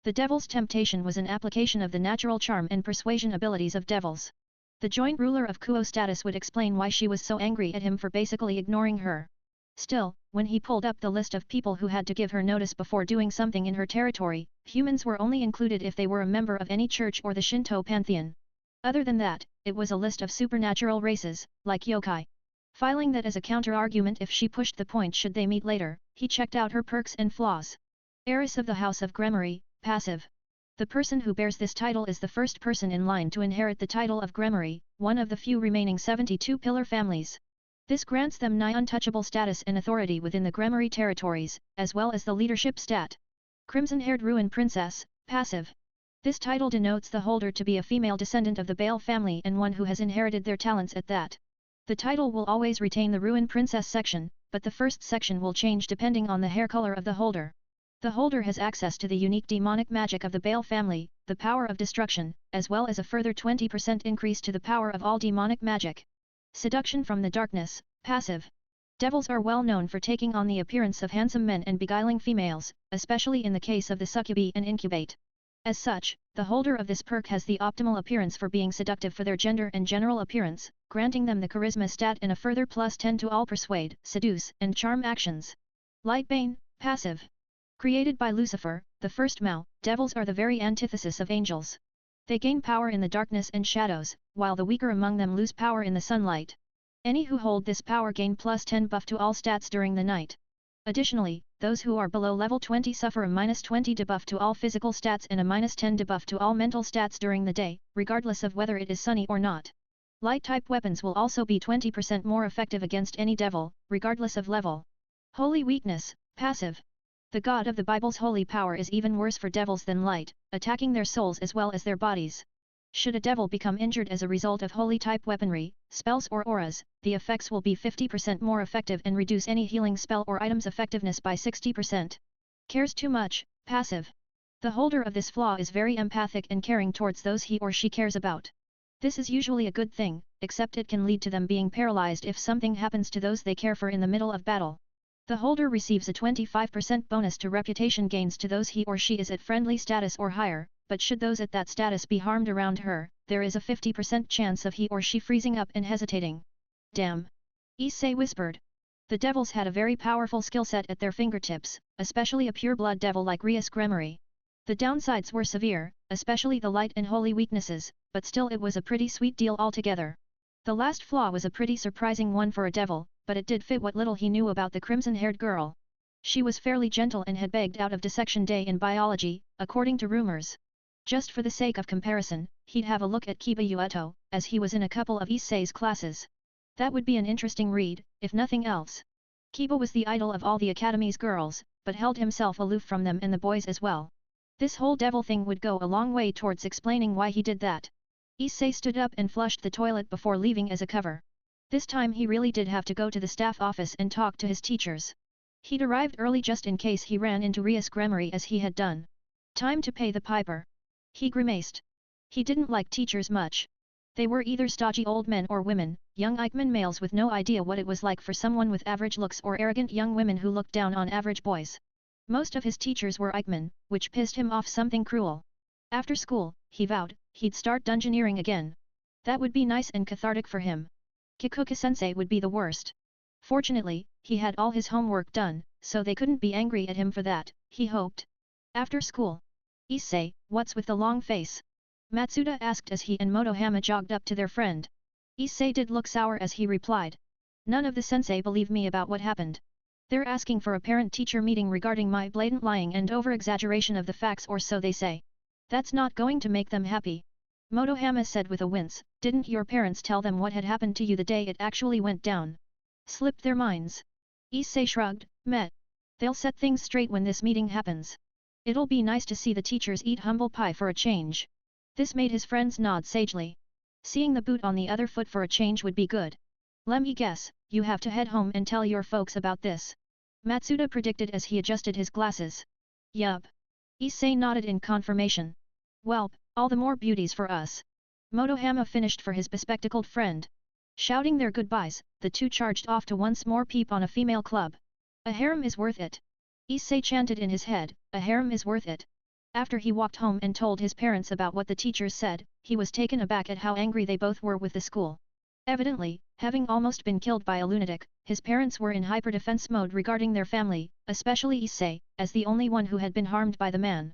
The Devil's Temptation was an application of the natural charm and persuasion abilities of devils. The joint ruler of Kuo status would explain why she was so angry at him for basically ignoring her. Still, when he pulled up the list of people who had to give her notice before doing something in her territory, humans were only included if they were a member of any church or the Shinto pantheon. Other than that, it was a list of supernatural races, like yokai. Filing that as a counter-argument if she pushed the point should they meet later, he checked out her perks and flaws. Heiress of the House of Gremory, passive. The person who bears this title is the first person in line to inherit the title of Gremory, one of the few remaining 72 pillar families. This grants them nigh untouchable status and authority within the Gremory territories, as well as the leadership stat. Crimson-haired Ruin Princess, passive. This title denotes the holder to be a female descendant of the Bale family and one who has inherited their talents at that. The title will always retain the Ruin Princess section, but the first section will change depending on the hair color of the holder. The holder has access to the unique demonic magic of the Bale family, the power of destruction, as well as a further 20% increase to the power of all demonic magic. Seduction from the Darkness, passive. Devils are well known for taking on the appearance of handsome men and beguiling females, especially in the case of the succubi and incubate. As such, the holder of this perk has the optimal appearance for being seductive for their gender and general appearance, granting them the charisma stat and a further plus 10 to all persuade, seduce, and charm actions. Lightbane, passive. Created by Lucifer, the first Mao, devils are the very antithesis of angels. They gain power in the darkness and shadows, while the weaker among them lose power in the sunlight. Any who hold this power gain plus 10 buff to all stats during the night. Additionally, those who are below level 20 suffer a minus 20 debuff to all physical stats and a minus 10 debuff to all mental stats during the day, regardless of whether it is sunny or not. Light-type weapons will also be 20% more effective against any devil, regardless of level. Holy Weakness, passive. The god of the Bible's holy power is even worse for devils than light, attacking their souls as well as their bodies. Should a devil become injured as a result of holy-type weaponry, spells or auras, the effects will be 50% more effective and reduce any healing spell or item's effectiveness by 60%. Cares too much, passive. The holder of this flaw is very empathic and caring towards those he or she cares about. This is usually a good thing, except it can lead to them being paralyzed if something happens to those they care for in the middle of battle. The holder receives a 25% bonus to reputation gains to those he or she is at friendly status or higher, but should those at that status be harmed around her, there is a 50% chance of he or she freezing up and hesitating. Damn! Issei whispered. The devils had a very powerful skill set at their fingertips, especially a pure-blood devil like Rias Gremory. The downsides were severe, especially the light and holy weaknesses, but still it was a pretty sweet deal altogether. The last flaw was a pretty surprising one for a devil, but it did fit what little he knew about the crimson-haired girl. She was fairly gentle and had begged out of dissection day in biology, according to rumors. Just for the sake of comparison, he'd have a look at Kiba Ueto, as he was in a couple of Issei's classes. That would be an interesting read, if nothing else. Kiba was the idol of all the academy's girls, but held himself aloof from them and the boys as well. This whole devil thing would go a long way towards explaining why he did that. Issei stood up and flushed the toilet before leaving as a cover. This time he really did have to go to the staff office and talk to his teachers. He'd arrived early just in case he ran into Rias Gremory as he had done. Time to pay the piper. He grimaced. He didn't like teachers much. They were either stodgy old men or women, young Eichmann males with no idea what it was like for someone with average looks or arrogant young women who looked down on average boys. Most of his teachers were Eichmann, which pissed him off something cruel. After school, he vowed, he'd start dungeoneering again. That would be nice and cathartic for him. Kikuka-sensei would be the worst. Fortunately, he had all his homework done, so they couldn't be angry at him for that, he hoped. After school. Issei, what's with the long face? Matsuda asked as he and Motohama jogged up to their friend. Issei did look sour as he replied. None of the sensei believe me about what happened. They're asking for a parent-teacher meeting regarding my blatant lying and over-exaggeration of the facts, or so they say. That's not going to make them happy. Motohama said with a wince, didn't your parents tell them what had happened to you the day it actually went down? Slipped their minds. Issei shrugged, meh. They'll set things straight when this meeting happens. It'll be nice to see the teachers eat humble pie for a change. This made his friends nod sagely. Seeing the boot on the other foot for a change would be good. Let me guess, you have to head home and tell your folks about this. Matsuda predicted as he adjusted his glasses. Yup. Issei nodded in confirmation. Welp, all the more beauties for us. Motohama finished for his bespectacled friend. Shouting their goodbyes, the two charged off to once more peep on a female club. A harem is worth it. Issei chanted in his head, a harem is worth it. After he walked home and told his parents about what the teachers said, he was taken aback at how angry they both were with the school. Evidently, having almost been killed by a lunatic, his parents were in hyper-defense mode regarding their family, especially Issei, as the only one who had been harmed by the man.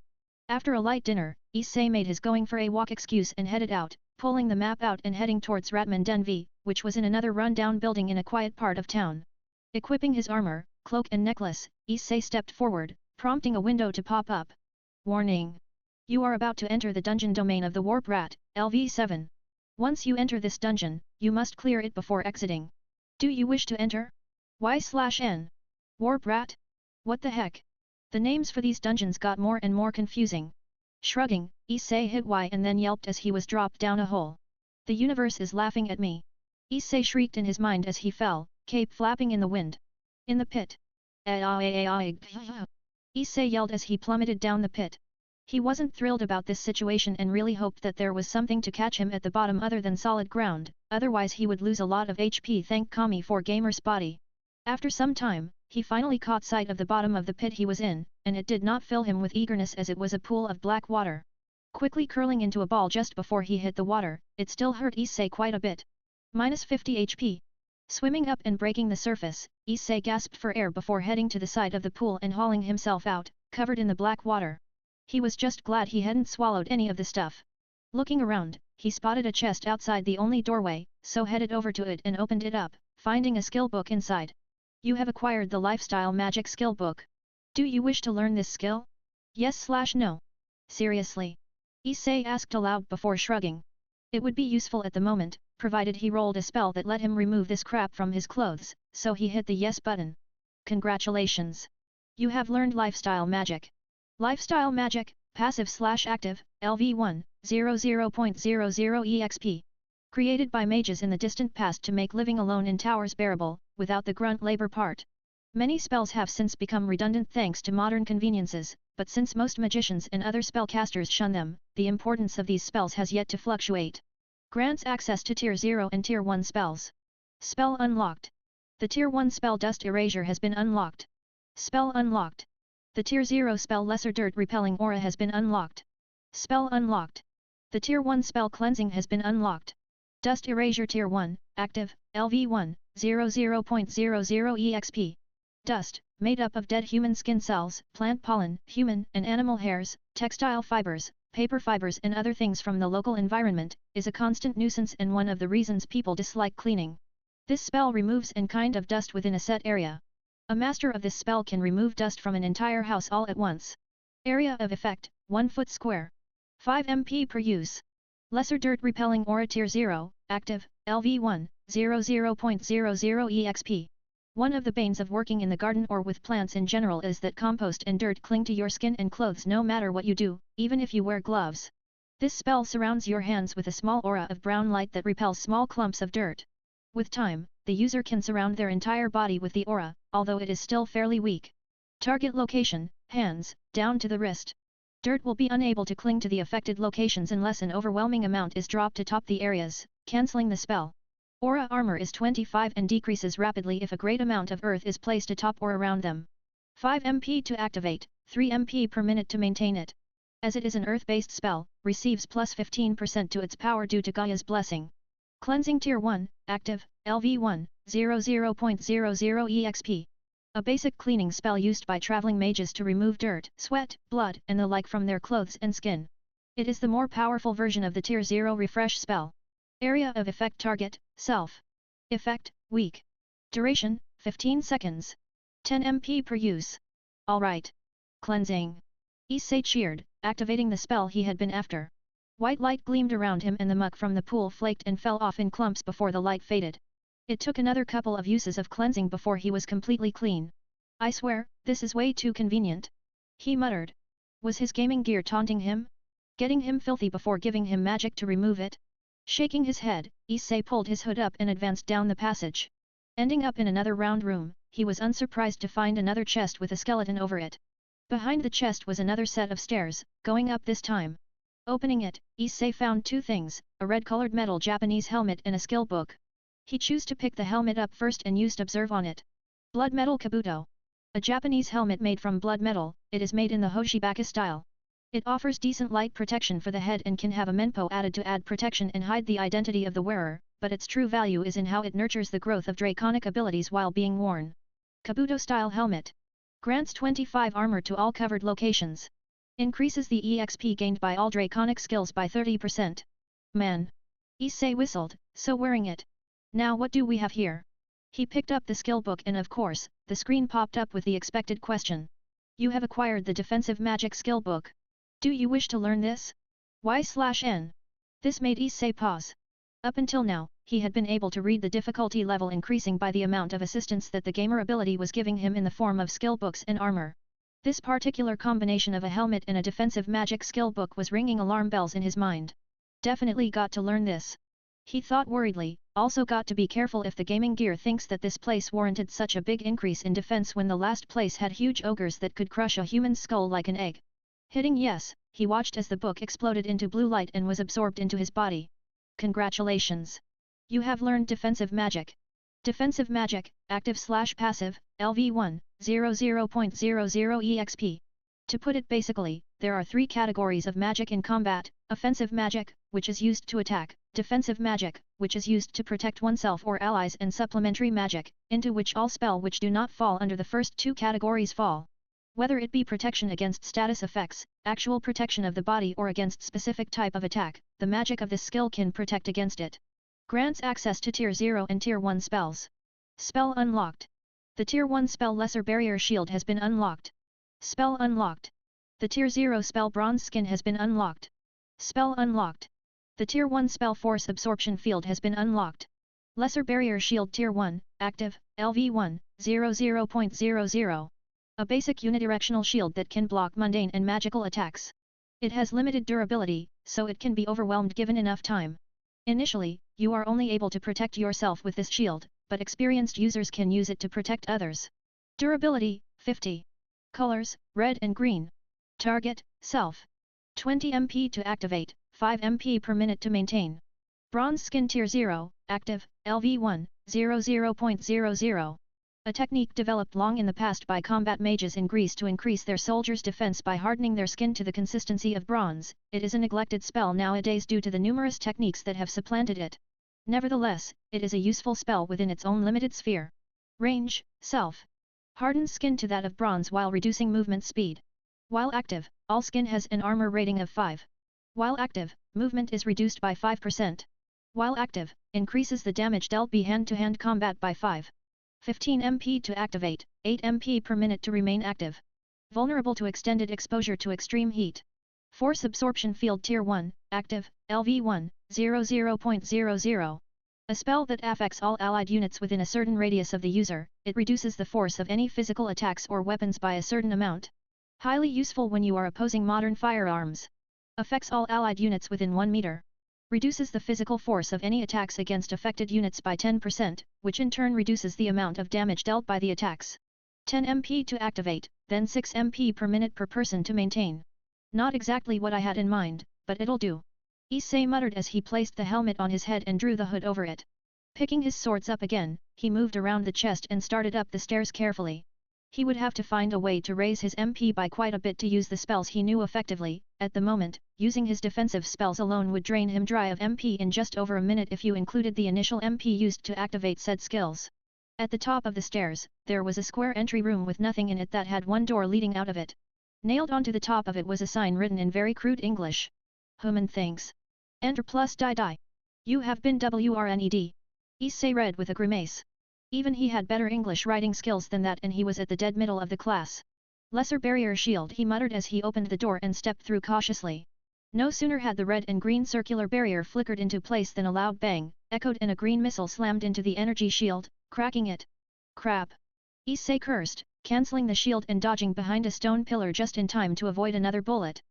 After a light dinner, Issei made his going for a walk excuse and headed out, pulling the map out and heading towards Ratman Denvi, which was in another run-down building in a quiet part of town. Equipping his armor, cloak and necklace, Issei stepped forward, prompting a window to pop up. Warning! You are about to enter the dungeon domain of the Warp Rat, LV7. Once you enter this dungeon, you must clear it before exiting. Do you wish to enter? Y/N. Warp Rat? What the heck? The names for these dungeons got more and more confusing. Shrugging, Issei hit Y and then yelped as he was dropped down a hole. The universe is laughing at me. Issei shrieked in his mind as he fell, cape flapping in the wind. In the pit. Issei yelled as he plummeted down the pit. He wasn't thrilled about this situation and really hoped that there was something to catch him at the bottom other than solid ground, otherwise he would lose a lot of HP. Thank Kami for Gamer's body. After some time, he finally caught sight of the bottom of the pit he was in, and it did not fill him with eagerness as it was a pool of black water. Quickly curling into a ball just before he hit the water, it still hurt Issei quite a bit. Minus 50 HP. Swimming up and breaking the surface, Issei gasped for air before heading to the side of the pool and hauling himself out, covered in the black water. He was just glad he hadn't swallowed any of the stuff. Looking around, he spotted a chest outside the only doorway, so headed over to it and opened it up, finding a skill book inside. You have acquired the Lifestyle Magic skill book. Do you wish to learn this skill? Yes/no. Seriously? Issei asked aloud before shrugging. It would be useful at the moment, provided he rolled a spell that let him remove this crap from his clothes, so he hit the yes button. Congratulations! You have learned Lifestyle Magic. Lifestyle Magic, passive/active, LV1, 00.00 EXP. Created by mages in the distant past to make living alone in towers bearable, without the grunt labor part. Many spells have since become redundant thanks to modern conveniences, but since most magicians and other spellcasters shun them, the importance of these spells has yet to fluctuate. Grants access to Tier 0 and Tier 1 spells. Spell unlocked. The Tier 1 spell Dust Erasure has been unlocked. Spell unlocked. The Tier 0 spell Lesser Dirt Repelling Aura has been unlocked. Spell unlocked. The Tier 1 spell Cleansing has been unlocked. Dust Erasure Tier 1, active, LV1, 00.00 EXP. Dust, made up of dead human skin cells, plant pollen, human and animal hairs, textile fibers, paper fibers and other things from the local environment, is a constant nuisance and one of the reasons people dislike cleaning. This spell removes any kind of dust within a set area. A master of this spell can remove dust from an entire house all at once. Area of effect, 1 foot square. 5 MP per use. Lesser Dirt Repelling Aura Tier 0, active, LV1, 00.00 EXP. One of the banes of working in the garden or with plants in general is that compost and dirt cling to your skin and clothes no matter what you do, even if you wear gloves. This spell surrounds your hands with a small aura of brown light that repels small clumps of dirt. With time, the user can surround their entire body with the aura, although it is still fairly weak. Target location, hands, down to the wrist. Dirt will be unable to cling to the affected locations unless an overwhelming amount is dropped atop the areas, cancelling the spell. Aura armor is 25 and decreases rapidly if a great amount of earth is placed atop or around them. 5 MP to activate, 3 MP per minute to maintain it. As it is an earth-based spell, receives plus 15% to its power due to Gaia's blessing. Cleansing Tier 1, active, LV1, 00.00 EXP. A basic cleaning spell used by traveling mages to remove dirt, sweat, blood, and the like from their clothes and skin. It is the more powerful version of the Tier 0 refresh spell. Area of effect target, self. Effect, weak. Duration, 15 seconds. 10 MP per use. Alright. Cleansing. Issei cheered, activating the spell he had been after. White light gleamed around him and the muck from the pool flaked and fell off in clumps before the light faded. It took another couple of uses of cleansing before he was completely clean. I swear, this is way too convenient. He muttered. Was his gaming gear taunting him? Getting him filthy before giving him magic to remove it? Shaking his head, Issei pulled his hood up and advanced down the passage. Ending up in another round room, he was unsurprised to find another chest with a skeleton over it. Behind the chest was another set of stairs, going up this time. Opening it, Issei found two things, a red-colored metal Japanese helmet and a skill book. He chose to pick the helmet up first and used observe on it. Blood metal kabuto. A Japanese helmet made from blood metal, it is made in the Hoshibaka style. It offers decent light protection for the head and can have a menpo added to add protection and hide the identity of the wearer, but its true value is in how it nurtures the growth of draconic abilities while being worn. Kabuto-style helmet. Grants 25 armor to all covered locations. Increases the EXP gained by all draconic skills by 30%. Man. Issei whistled, so wearing it. Now what do we have here? He picked up the skill book and of course, the screen popped up with the expected question. You have acquired the defensive magic skill book. Do you wish to learn this? Y/N. This made Issei pause. Up until now, he had been able to read the difficulty level increasing by the amount of assistance that the gamer ability was giving him in the form of skill books and armor. This particular combination of a helmet and a defensive magic skill book was ringing alarm bells in his mind. Definitely got to learn this. He thought worriedly, also got to be careful if the gaming gear thinks that this place warranted such a big increase in defense when the last place had huge ogres that could crush a human skull like an egg. Hitting yes, he watched as the book exploded into blue light and was absorbed into his body. Congratulations! You have learned defensive magic. Defensive magic, active/passive, LV1, 00.00 EXP. To put it basically, there are three categories of magic in combat: offensive magic, which is used to attack, defensive magic, which is used to protect oneself or allies, and supplementary magic, into which all spell which do not fall under the first two categories fall. Whether it be protection against status effects, actual protection of the body, or against specific type of attack, the magic of this skill can protect against it. Grants access to Tier 0 and Tier 1 spells. Spell unlocked. The Tier 1 spell Lesser Barrier Shield has been unlocked. Spell unlocked. The Tier 0 spell Bronze Skin has been unlocked. Spell unlocked. The Tier 1 spell Force Absorption Field has been unlocked. Lesser Barrier Shield Tier 1, active, LV1, 00.00. A basic unidirectional shield that can block mundane and magical attacks. It has limited durability, so it can be overwhelmed given enough time. Initially, you are only able to protect yourself with this shield, but experienced users can use it to protect others. Durability, 50. Colors, red and green. Target, self. 20 MP to activate, 5 MP per minute to maintain. Bronze Skin Tier 0, active, LV1, 00.00. A technique developed long in the past by combat mages in Greece to increase their soldiers' defense by hardening their skin to the consistency of bronze. It is a neglected spell nowadays due to the numerous techniques that have supplanted it. Nevertheless, it is a useful spell within its own limited sphere. Range, self. Hardens skin to that of bronze while reducing movement speed. While active, all skin has an armor rating of 5. While active, movement is reduced by 5%. While active, increases the damage dealt by hand-to-hand combat by 5. 15 MP to activate, 8 MP per minute to remain active. Vulnerable to extended exposure to extreme heat. Force Absorption Field Tier 1, active, LV1, 00.00. A spell that affects all allied units within a certain radius of the user. It reduces the force of any physical attacks or weapons by a certain amount. Highly useful when you are opposing modern firearms. Affects all allied units within 1 meter. Reduces the physical force of any attacks against affected units by 10%, which in turn reduces the amount of damage dealt by the attacks. 10 MP to activate, then 6 MP per minute per person to maintain. Not exactly what I had in mind, but it'll do. Issei muttered as he placed the helmet on his head and drew the hood over it. Picking his swords up again, he moved around the chest and started up the stairs carefully. He would have to find a way to raise his MP by quite a bit to use the spells he knew effectively. At the moment, using his defensive spells alone would drain him dry of MP in just over a minute if you included the initial MP used to activate said skills. At the top of the stairs, there was a square entry room with nothing in it that had one door leading out of it. Nailed onto the top of it was a sign written in very crude English. Human thanks. Enter plus die. You have been WRNED. Issei read with a grimace. Even he had better English writing skills than that, and he was at the dead middle of the class. Lesser barrier shield, he muttered as he opened the door and stepped through cautiously. No sooner had the red and green circular barrier flickered into place than a loud bang echoed and a green missile slammed into the energy shield, cracking it. Crap! Issei cursed, cancelling the shield and dodging behind a stone pillar just in time to avoid another bullet.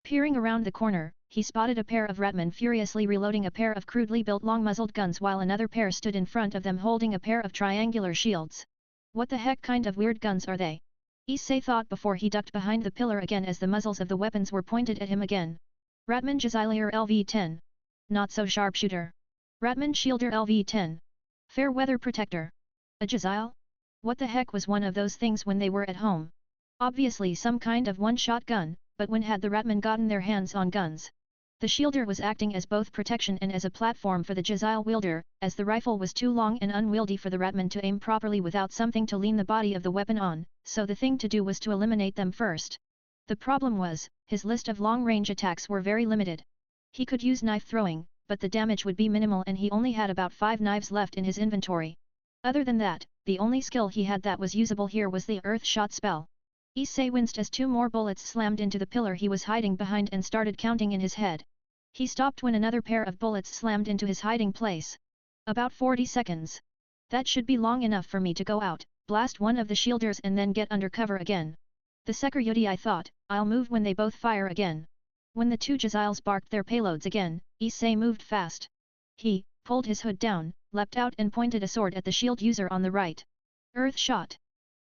Peering around the corner, he spotted a pair of ratmen furiously reloading a pair of crudely built long-muzzled guns while another pair stood in front of them holding a pair of triangular shields. What the heck kind of weird guns are they? Issei thought before he ducked behind the pillar again as the muzzles of the weapons were pointed at him again. Ratman Jazilier LV-10. Not so sharpshooter. Ratman Shielder LV-10. Fair weather protector. A Jazile? What the heck was one of those things when they were at home? Obviously some kind of one-shot gun, but when had the ratmen gotten their hands on guns? The shielder was acting as both protection and as a platform for the Jazile wielder, as the rifle was too long and unwieldy for the ratman to aim properly without something to lean the body of the weapon on, so the thing to do was to eliminate them first. The problem was, his list of long-range attacks were very limited. He could use knife throwing, but the damage would be minimal and he only had about 5 knives left in his inventory. Other than that, the only skill he had that was usable here was the Earth Shot spell. Issei winced as 2 more bullets slammed into the pillar he was hiding behind and started counting in his head. He stopped when another pair of bullets slammed into his hiding place. About 40 seconds. That should be long enough for me to go out, blast one of the shielders and then get under cover again. The security, I thought, I'll move when they both fire again. When the 2 Jaziles barked their payloads again, Issei moved fast. He pulled his hood down, leapt out and pointed a sword at the shield user on the right. Earth shot.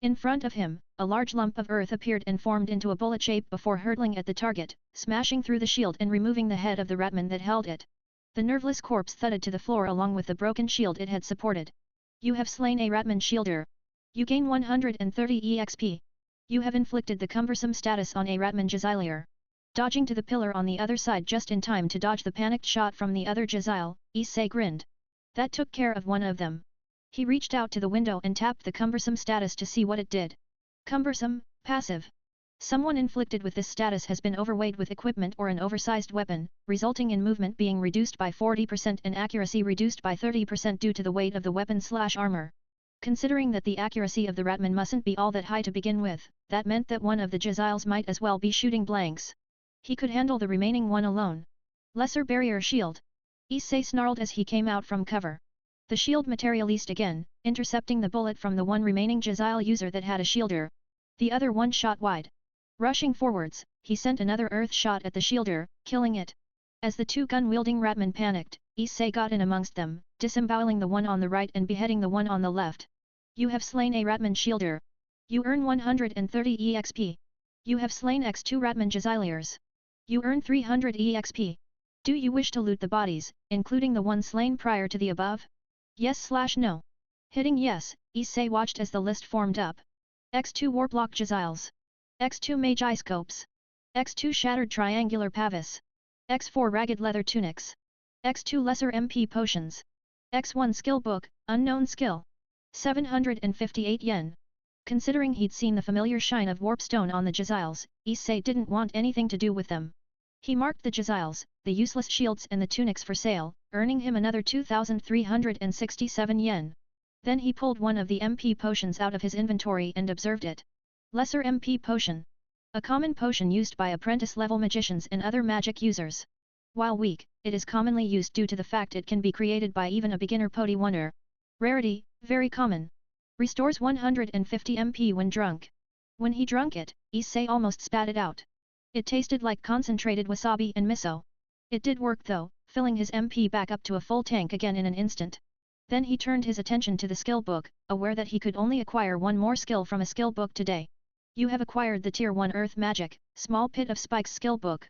In front of him, a large lump of earth appeared and formed into a bullet shape before hurtling at the target, smashing through the shield and removing the head of the ratman that held it. The nerveless corpse thudded to the floor along with the broken shield it had supported. You have slain a ratman shielder. You gain 130 EXP. You have inflicted the cumbersome status on a ratman Jazilier. Dodging to the pillar on the other side just in time to dodge the panicked shot from the other Jazile, Issei grinned. That took care of one of them. He reached out to the window and tapped the cumbersome status to see what it did. Cumbersome, passive. Someone inflicted with this status has been overweight with equipment or an oversized weapon, resulting in movement being reduced by 40% and accuracy reduced by 30% due to the weight of the weapon/armor. Considering that the accuracy of the ratman mustn't be all that high to begin with, that meant that one of the Jaziles might as well be shooting blanks. He could handle the remaining one alone. Lesser barrier shield. Issei snarled as he came out from cover. The shield materialized again, intercepting the bullet from the one remaining Jazile user that had a shielder. The other one shot wide. Rushing forwards, he sent another earth shot at the shielder, killing it. As the 2 gun-wielding ratmen panicked, Issei got in amongst them, disemboweling the one on the right and beheading the one on the left. You have slain a ratman shielder. You earn 130 EXP. You have slain X2 ratman Jaziliers. You earn 300 EXP. Do you wish to loot the bodies, including the one slain prior to the above? Yes/no. Hitting yes, Issei watched as the list formed up. X2 Warplock Jaziles. X2 Magi Scopes. X2 Shattered Triangular Pavis. X4 Ragged Leather Tunics. X2 Lesser MP Potions. X1 Skill Book, Unknown Skill. 758 yen. Considering he'd seen the familiar shine of Warpstone on the Jaziles, Issei didn't want anything to do with them. He marked the Jaziles, the useless shields and the tunics for sale, earning him another 2,367 yen. Then he pulled one of the MP potions out of his inventory and observed it. Lesser MP Potion. A common potion used by apprentice-level magicians and other magic users. While weak, it is commonly used due to the fact it can be created by even a beginner Podiwaner. Rarity, very common. Restores 150 MP when drunk. When he drank it, Issei almost spat it out. It tasted like concentrated wasabi and miso. It did work though, filling his MP back up to a full tank again in an instant. Then he turned his attention to the skill book, aware that he could only acquire one more skill from a skill book today. You have acquired the Tier 1 Earth Magic, Small Pit of Spikes skill book.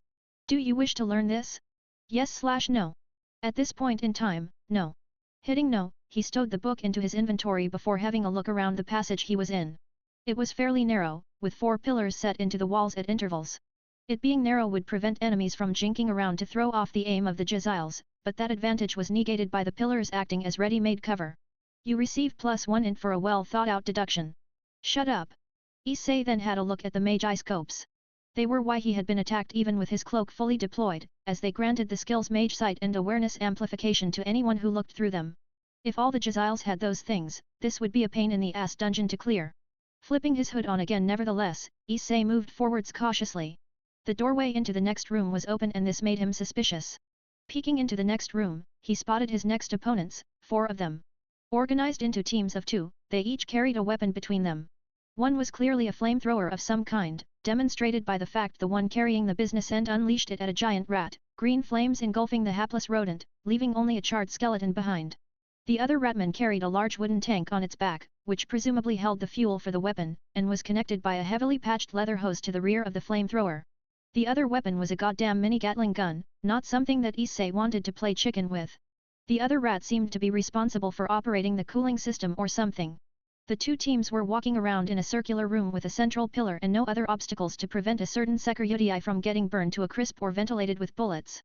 Do you wish to learn this? Yes/no. At this point in time, no. Hitting no, he stowed the book into his inventory before having a look around the passage he was in. It was fairly narrow, with 4 pillars set into the walls at intervals. It being narrow would prevent enemies from jinking around to throw off the aim of the Jezails, but that advantage was negated by the pillars acting as ready-made cover. You receive +1 int for a well-thought-out deduction. Shut up. Issei then had a look at the Magi scopes. They were why he had been attacked even with his cloak fully deployed, as they granted the skills Mage Sight and Awareness Amplification to anyone who looked through them. If all the Jezails had those things, this would be a pain in the ass dungeon to clear. Flipping his hood on again nevertheless, Issei moved forwards cautiously. The doorway into the next room was open and this made him suspicious. Peeking into the next room, he spotted his next opponents, 4 of them. Organized into teams of 2, they each carried a weapon between them. One was clearly a flamethrower of some kind, demonstrated by the fact the one carrying the business end unleashed it at a giant rat, green flames engulfing the hapless rodent, leaving only a charred skeleton behind. The other ratman carried a large wooden tank on its back, which presumably held the fuel for the weapon, and was connected by a heavily patched leather hose to the rear of the flamethrower. The other weapon was a goddamn mini Gatling gun, not something that Issei wanted to play chicken with. The other rat seemed to be responsible for operating the cooling system or something. The 2 teams were walking around in a circular room with a central pillar and no other obstacles to prevent a certain security from getting burned to a crisp or ventilated with bullets.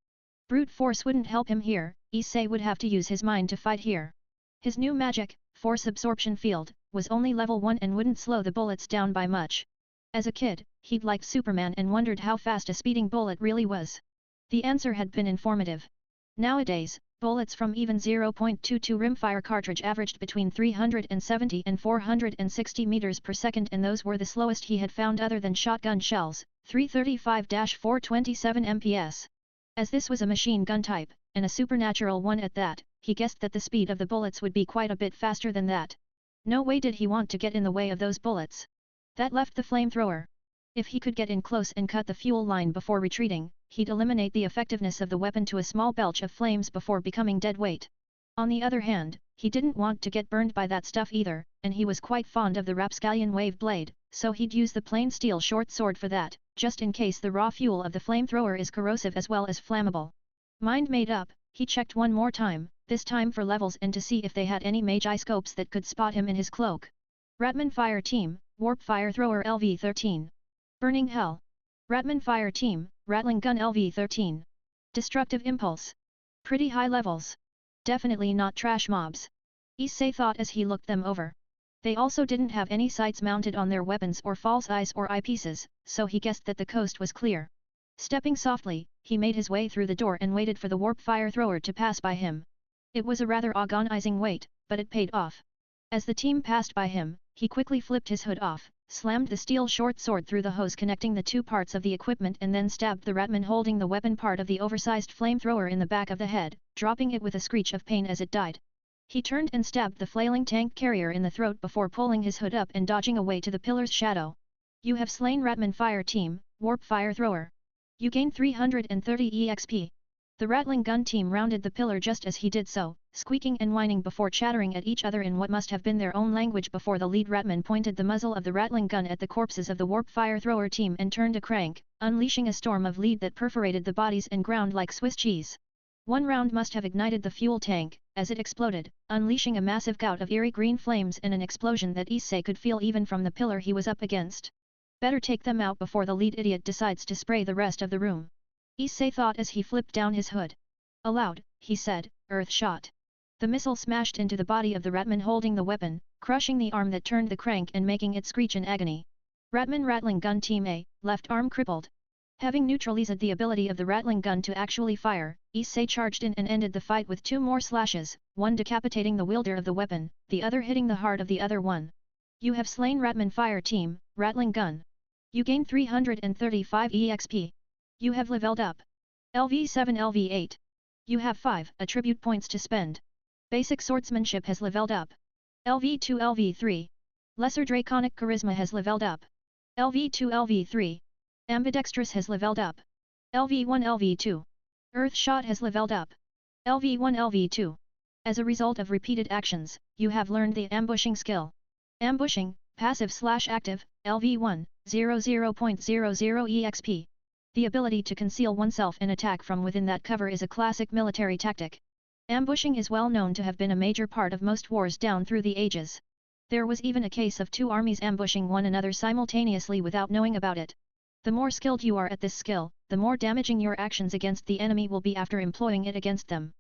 Brute force wouldn't help him here, Issei would have to use his mind to fight here. His new magic, Force Absorption Field, was only level 1 and wouldn't slow the bullets down by much. As a kid, he'd liked Superman and wondered how fast a speeding bullet really was. The answer had been informative. Nowadays, bullets from even 0.22 rimfire cartridge averaged between 370 and 460 meters per second and those were the slowest he had found other than shotgun shells, 335-427 mp's. As this was a machine gun type, and a supernatural one at that, he guessed that the speed of the bullets would be quite a bit faster than that. No way did he want to get in the way of those bullets. That left the flamethrower. If he could get in close and cut the fuel line before retreating, he'd eliminate the effectiveness of the weapon to a small belch of flames before becoming dead weight. On the other hand, he didn't want to get burned by that stuff either, and he was quite fond of the rapscallion wave blade, so he'd use the plain steel short sword for that, just in case the raw fuel of the flamethrower is corrosive as well as flammable. Mind made up, he checked one more time, this time for levels and to see if they had any Magi scopes that could spot him in his cloak. Ratman Fire Team, Warp Fire Thrower LV-13. Burning Hell. Ratman Fire Team, Rattling Gun LV-13. Destructive Impulse. Pretty high levels. Definitely not trash mobs. Issei thought as he looked them over. They also didn't have any sights mounted on their weapons or false eyes or eyepieces, so he guessed that the coast was clear. Stepping softly, he made his way through the door and waited for the warp fire thrower to pass by him. It was a rather agonizing wait, but it paid off. As the team passed by him, he quickly flipped his hood off, slammed the steel short sword through the hose connecting the 2 parts of the equipment and then stabbed the ratman holding the weapon part of the oversized flamethrower in the back of the head, dropping it with a screech of pain as it died. He turned and stabbed the flailing tank carrier in the throat before pulling his hood up and dodging away to the pillar's shadow. You have slain Ratman Fire Team, Warp Fire Thrower. You gain 330 EXP. The Rattling Gun team rounded the pillar just as he did so, squeaking and whining before chattering at each other in what must have been their own language before the lead ratman pointed the muzzle of the Rattling Gun at the corpses of the Warp Fire Thrower team and turned a crank, unleashing a storm of lead that perforated the bodies and ground like Swiss cheese. One round must have ignited the fuel tank, as it exploded, unleashing a massive gout of eerie green flames and an explosion that Issei could feel even from the pillar he was up against. Better take them out before the lead idiot decides to spray the rest of the room. Issei thought as he flipped down his hood. Aloud, he said, Earth shot. The missile smashed into the body of the ratman holding the weapon, crushing the arm that turned the crank and making it screech in agony. Ratman Rattling Gun Team A, left arm crippled. Having neutralized the ability of the Rattling Gun to actually fire, Issei charged in and ended the fight with 2 more slashes, one decapitating the wielder of the weapon, the other hitting the heart of the other one. You have slain Ratman Fire Team, Rattling Gun. You gain 335 EXP. You have leveled up. LV7 LV8. You have 5 attribute points to spend. Basic Swordsmanship has leveled up. LV2 LV3. Lesser Draconic Charisma has leveled up. LV2 LV3. Ambidextrous has leveled up. LV1 LV2. Earth shot has leveled up. LV1 LV2. As a result of repeated actions, you have learned the ambushing skill. Ambushing, passive/active, LV1, 00.00 EXP. The ability to conceal oneself and attack from within that cover is a classic military tactic. Ambushing is well known to have been a major part of most wars down through the ages. There was even a case of two armies ambushing one another simultaneously without knowing about it. The more skilled you are at this skill, the more damaging your actions against the enemy will be after employing it against them.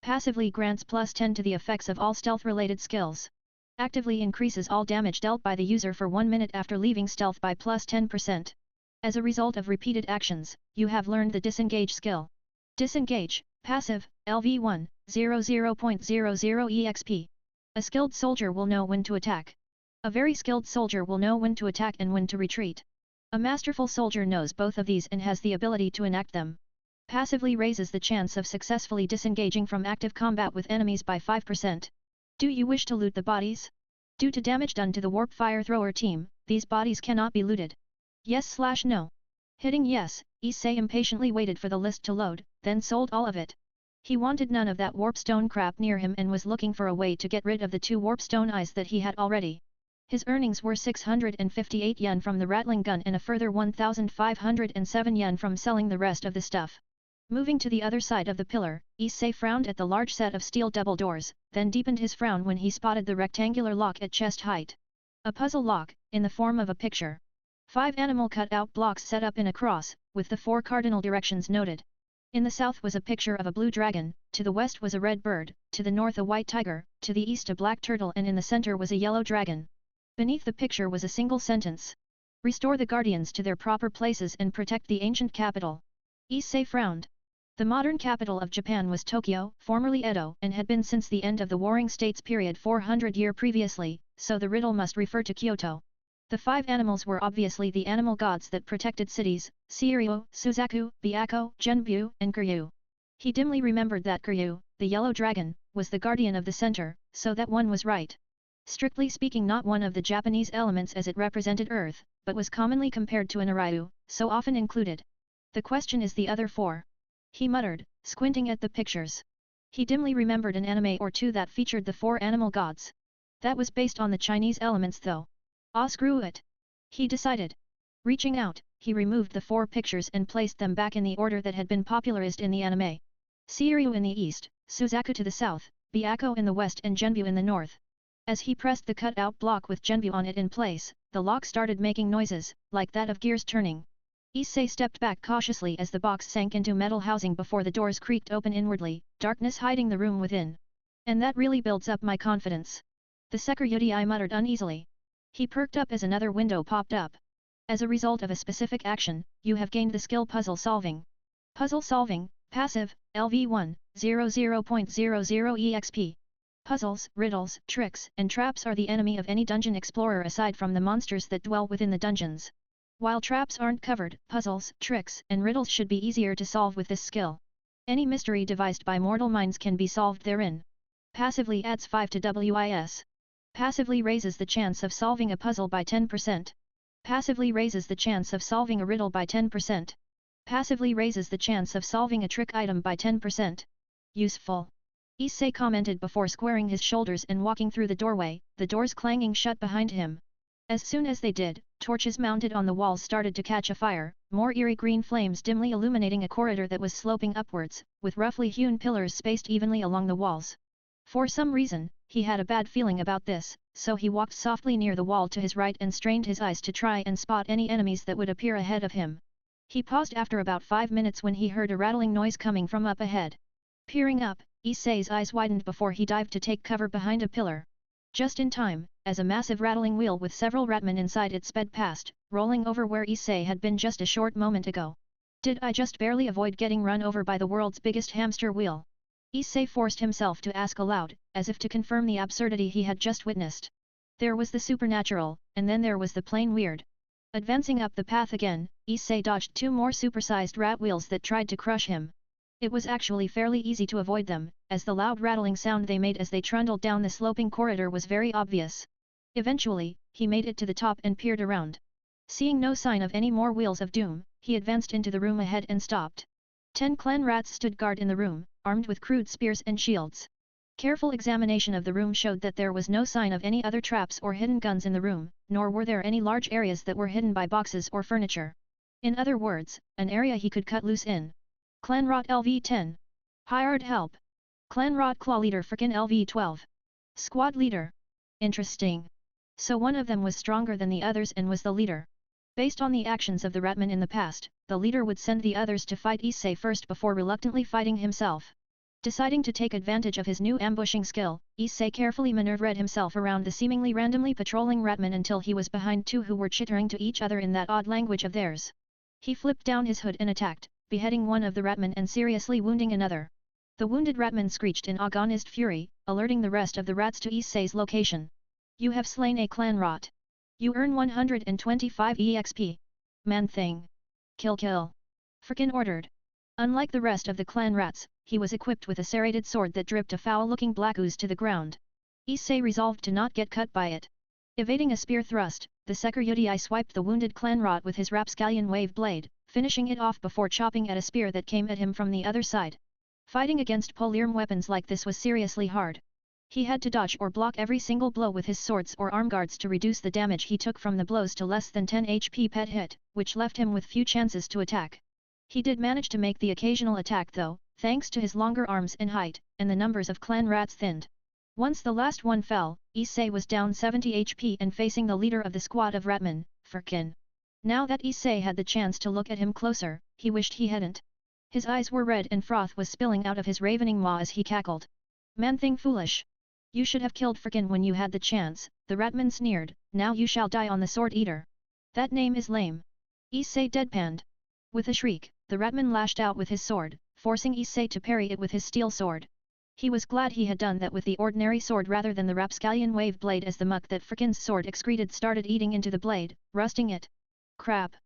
Passively grants +10 to the effects of all stealth-related skills. Actively increases all damage dealt by the user for 1 minute after leaving stealth by +10%. As a result of repeated actions, you have learned the disengage skill. Disengage, passive, LV1, 00.00 EXP. A skilled soldier will know when to attack. A very skilled soldier will know when to attack and when to retreat. A masterful soldier knows both of these and has the ability to enact them. Passively raises the chance of successfully disengaging from active combat with enemies by 5%. Do you wish to loot the bodies? Due to damage done to the warp fire thrower team, these bodies cannot be looted. Yes/no. Hitting yes, Issei impatiently waited for the list to load, then sold all of it. He wanted none of that warpstone crap near him and was looking for a way to get rid of the 2 warpstone eyes that he had already. His earnings were 658 yen from the Rattling gun and a further 1,507 yen from selling the rest of the stuff. Moving to the other side of the pillar, Issei frowned at the large set of steel double doors, then deepened his frown when he spotted the rectangular lock at chest height. A puzzle lock, in the form of a picture. 5 animal cut-out blocks set up in a cross, with the 4 cardinal directions noted. In the south was a picture of a blue dragon, to the west was a red bird, to the north a white tiger, to the east a black turtle and in the center was a yellow dragon. Beneath the picture was a single sentence. Restore the guardians to their proper places and protect the ancient capital. Issei frowned. The modern capital of Japan was Tokyo, formerly Edo, and had been since the end of the Warring States period 400 years previously, so the riddle must refer to Kyoto. The 5 animals were obviously the animal gods that protected cities, Seiryo, Suzaku, Byakko, Genbu, and Kiryu. He dimly remembered that Kiryu, the yellow dragon, was the guardian of the center, so that one was right. Strictly speaking not one of the Japanese elements as it represented Earth, but was commonly compared to an Aryu, so often included. The question is the other 4. He muttered, squinting at the pictures. He dimly remembered an anime or two that featured the 4 animal gods. That was based on the Chinese elements though. Ah, screw it! He decided. Reaching out, he removed the 4 pictures and placed them back in the order that had been popularized in the anime. Seiryu in the east, Suzaku to the south, Byakko in the west and Genbu in the north. As he pressed the cut-out block with Genbu on it in place, the lock started making noises, like that of gears turning. Issei stepped back cautiously as the box sank into metal housing before the doors creaked open inwardly, darkness hiding the room within. And that really builds up my confidence. The security muttered uneasily. He perked up as another window popped up. As a result of a specific action, you have gained the skill puzzle solving. Puzzle solving, passive, LV1, 00.00 EXP. Puzzles, riddles, tricks, and traps are the enemy of any dungeon explorer aside from the monsters that dwell within the dungeons. While traps aren't covered, puzzles, tricks, and riddles should be easier to solve with this skill. Any mystery devised by mortal minds can be solved therein. Passively adds 5 to WIS. Passively raises the chance of solving a puzzle by 10%. Passively raises the chance of solving a riddle by 10%. Passively raises the chance of solving a trick item by 10%. Useful. Issei commented before squaring his shoulders and walking through the doorway, the doors clanging shut behind him. As soon as they did, torches mounted on the walls started to catch a fire, more eerie green flames dimly illuminating a corridor that was sloping upwards, with roughly hewn pillars spaced evenly along the walls. For some reason, he had a bad feeling about this, so he walked softly near the wall to his right and strained his eyes to try and spot any enemies that would appear ahead of him. He paused after about 5 minutes when he heard a rattling noise coming from up ahead. Peering up, Issei's eyes widened before he dived to take cover behind a pillar. Just in time, as a massive rattling wheel with several ratmen inside it sped past, rolling over where Issei had been just a short moment ago. Did I just barely avoid getting run over by the world's biggest hamster wheel? Issei forced himself to ask aloud, as if to confirm the absurdity he had just witnessed. There was the supernatural, and then there was the plain weird. Advancing up the path again, Issei dodged 2 more supersized rat wheels that tried to crush him. It was actually fairly easy to avoid them, as the loud rattling sound they made as they trundled down the sloping corridor was very obvious. Eventually, he made it to the top and peered around. Seeing no sign of any more wheels of doom, he advanced into the room ahead and stopped. 10 clan rats stood guard in the room, armed with crude spears and shields. Careful examination of the room showed that there was no sign of any other traps or hidden guns in the room, nor were there any large areas that were hidden by boxes or furniture. In other words, an area he could cut loose in. Clan Rot LV10. Hired help. Clan Rot Claw Leader frickin' LV12. Squad Leader. Interesting. So one of them was stronger than the others and was the leader. Based on the actions of the ratmen in the past, the leader would send the others to fight Issei first before reluctantly fighting himself. Deciding to take advantage of his new ambushing skill, Issei carefully maneuvered himself around the seemingly randomly patrolling ratmen until he was behind two who were chittering to each other in that odd language of theirs. He flipped down his hood and attacked, beheading one of the ratmen and seriously wounding another. The wounded ratman screeched in agonized fury, alerting the rest of the rats to Issei's location. You have slain a clan rot. You earn 125 EXP. Man thing. Kill kill. Frickin' ordered. Unlike the rest of the clan rats, he was equipped with a serrated sword that dripped a foul-looking black ooze to the ground. Issei resolved to not get cut by it. Evading a spear thrust, the Security swiped the wounded clan rot with his rapscallion wave blade, finishing it off before chopping at a spear that came at him from the other side. Fighting against polearm weapons like this was seriously hard. He had to dodge or block every single blow with his swords or arm guards to reduce the damage he took from the blows to less than 10 HP per hit, which left him with few chances to attack. He did manage to make the occasional attack though, thanks to his longer arms and height, and the numbers of clan rats thinned. Once the last one fell, Issei was down 70 HP and facing the leader of the squad of ratmen, Firkin. Now that Issei had the chance to look at him closer, he wished he hadn't. His eyes were red and froth was spilling out of his ravening maw as he cackled. Man thing foolish. You should have killed Firkin when you had the chance, the ratman sneered, now you shall die on the sword eater. That name is lame. Issei deadpanned. With a shriek, the ratman lashed out with his sword, forcing Issei to parry it with his steel sword. He was glad he had done that with the ordinary sword rather than the rapscallion wave blade as the muck that Firkin's sword excreted started eating into the blade, rusting it. Crap!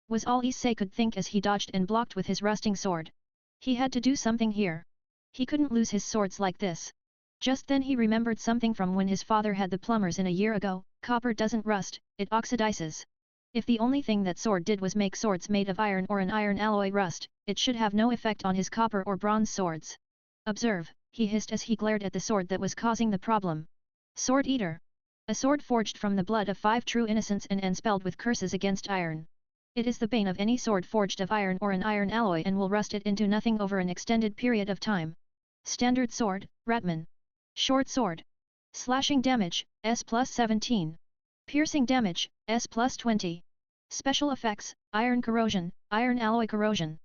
Was all Issei could think as he dodged and blocked with his rusting sword. He had to do something here. He couldn't lose his swords like this. Just then he remembered something from when his father had the plumbers in a year ago, copper doesn't rust, it oxidizes. If the only thing that sword did was make swords made of iron or an iron alloy rust, it should have no effect on his copper or bronze swords. Observe, he hissed as he glared at the sword that was causing the problem. Sword Eater. A sword forged from the blood of 5 true innocents and spelled with curses against iron. It is the bane of any sword forged of iron or an iron alloy and will rust it into nothing over an extended period of time. Standard sword, ratman. Short sword. Slashing damage, S plus 17. Piercing damage, S plus 20. Special effects, iron corrosion, iron alloy corrosion.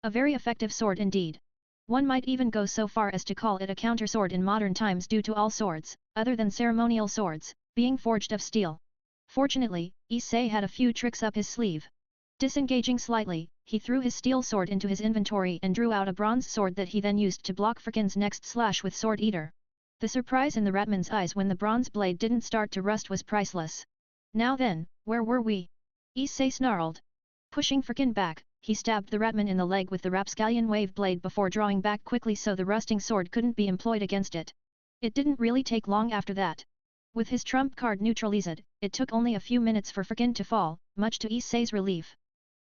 A very effective sword indeed. One might even go so far as to call it a counter-sword in modern times due to all swords, other than ceremonial swords, being forged of steel. Fortunately, Issei had a few tricks up his sleeve. Disengaging slightly, he threw his steel sword into his inventory and drew out a bronze sword that he then used to block Firkin's next slash with Sword Eater. The surprise in the ratman's eyes when the bronze blade didn't start to rust was priceless. Now then, where were we? Issei snarled. Pushing Firkin back, he stabbed the ratman in the leg with the rapscallion wave blade before drawing back quickly so the rusting sword couldn't be employed against it. It didn't really take long after that. With his trump card neutralized, it took only a few minutes for Firkin to fall, much to Issei's relief.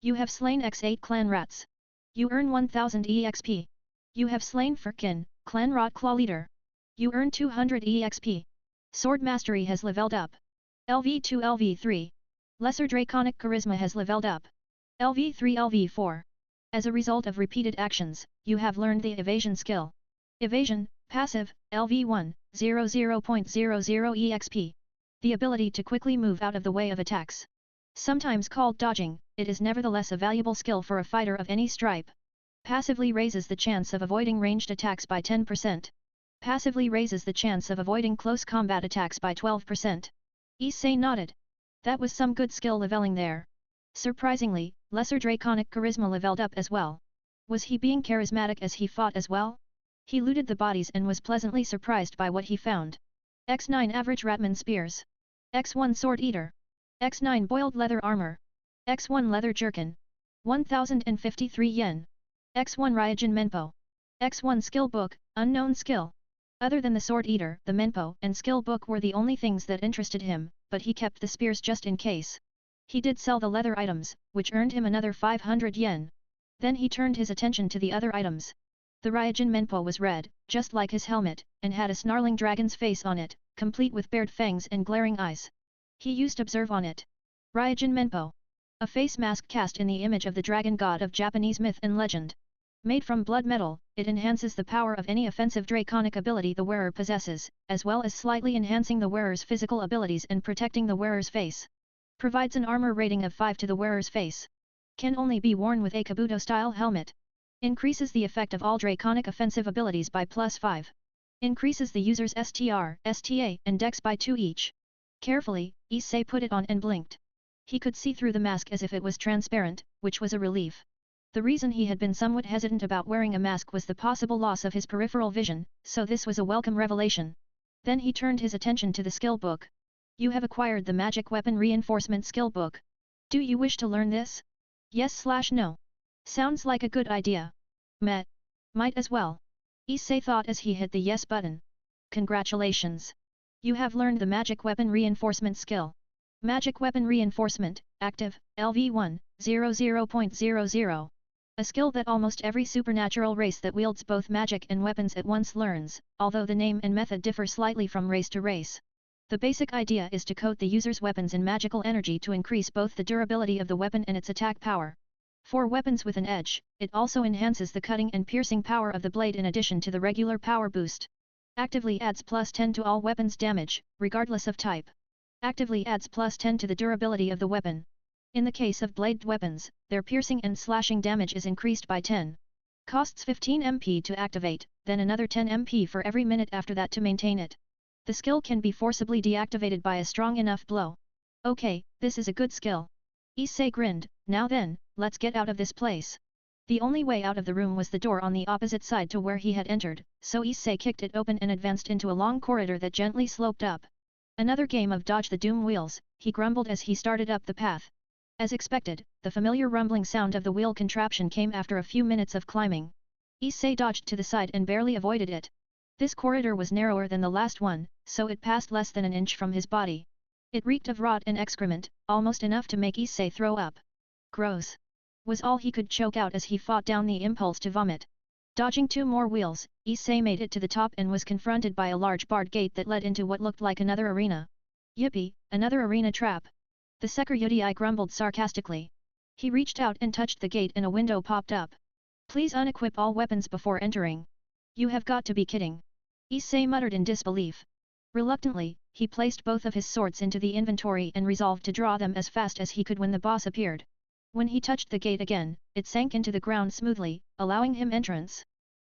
You have slain X8 clan rats. You earn 1000 EXP. You have slain Firkin, clan rot claw leader. You earn 200 EXP. Sword mastery has leveled up. LV2 LV3. Lesser draconic charisma has leveled up. LV3 LV4. As a result of repeated actions, you have learned the evasion skill. Evasion, passive, LV1, 00.00 EXP. The ability to quickly move out of the way of attacks. Sometimes called dodging, it is nevertheless a valuable skill for a fighter of any stripe. Passively raises the chance of avoiding ranged attacks by 10%. Passively raises the chance of avoiding close combat attacks by 12%. Issei nodded. That was some good skill leveling there. Surprisingly, lesser draconic charisma leveled up as well. Was he being charismatic as he fought as well? He looted the bodies and was pleasantly surprised by what he found. X9 average ratman spears. X1 sword eater. X9 boiled leather armor. X1 leather jerkin. 1053 yen. X1 Ryujin Menpo. X1 skill book, unknown skill. Other than the sword eater, the Menpo and skill book were the only things that interested him, but he kept the spears just in case. He did sell the leather items, which earned him another 500 yen. Then he turned his attention to the other items. The Ryujin Menpo was red, just like his helmet, and had a snarling dragon's face on it, complete with bared fangs and glaring eyes. He used observe on it. Ryujin Menpo. A face mask cast in the image of the dragon god of Japanese myth and legend. Made from blood metal, it enhances the power of any offensive draconic ability the wearer possesses, as well as slightly enhancing the wearer's physical abilities and protecting the wearer's face. Provides an armor rating of 5 to the wearer's face. Can only be worn with a Kabuto-style helmet. Increases the effect of all draconic offensive abilities by +5. Increases the user's STR, STA, and Dex by 2 each. Carefully, Issei put it on and blinked. He could see through the mask as if it was transparent, which was a relief. The reason he had been somewhat hesitant about wearing a mask was the possible loss of his peripheral vision, so this was a welcome revelation. Then he turned his attention to the skill book. You have acquired the magic weapon reinforcement skill book. Do you wish to learn this? Yes/no. Sounds like a good idea. Might as well. Issei thought as he hit the yes button. Congratulations. You have learned the magic weapon reinforcement skill. Magic weapon reinforcement, active, LV1, 00.00. A skill that almost every supernatural race that wields both magic and weapons at once learns, although the name and method differ slightly from race to race. The basic idea is to coat the user's weapons in magical energy to increase both the durability of the weapon and its attack power. For weapons with an edge, it also enhances the cutting and piercing power of the blade in addition to the regular power boost. Actively adds +10 to all weapons damage, regardless of type. Actively adds +10 to the durability of the weapon. In the case of bladed weapons, their piercing and slashing damage is increased by 10. Costs 15 MP to activate, then another 10 MP for every minute after that to maintain it. The skill can be forcibly deactivated by a strong enough blow. Okay, this is a good skill. Issei grinned. Now then, let's get out of this place. The only way out of the room was the door on the opposite side to where he had entered, so Issei kicked it open and advanced into a long corridor that gently sloped up. Another game of dodge the doom wheels, he grumbled as he started up the path. As expected, the familiar rumbling sound of the wheel contraption came after a few minutes of climbing. Issei dodged to the side and barely avoided it. This corridor was narrower than the last one, so it passed less than an inch from his body. It reeked of rot and excrement, almost enough to make Issei throw up. Gross. Was all he could choke out as he fought down the impulse to vomit. Dodging 2 more wheels, Issei made it to the top and was confronted by a large barred gate that led into what looked like another arena. Yippee, another arena trap. The Sekurudai grumbled sarcastically. He reached out and touched the gate and a window popped up. Please unequip all weapons before entering. You have got to be kidding. Issei muttered in disbelief. Reluctantly, he placed both of his swords into the inventory and resolved to draw them as fast as he could when the boss appeared. When he touched the gate again, it sank into the ground smoothly, allowing him entrance.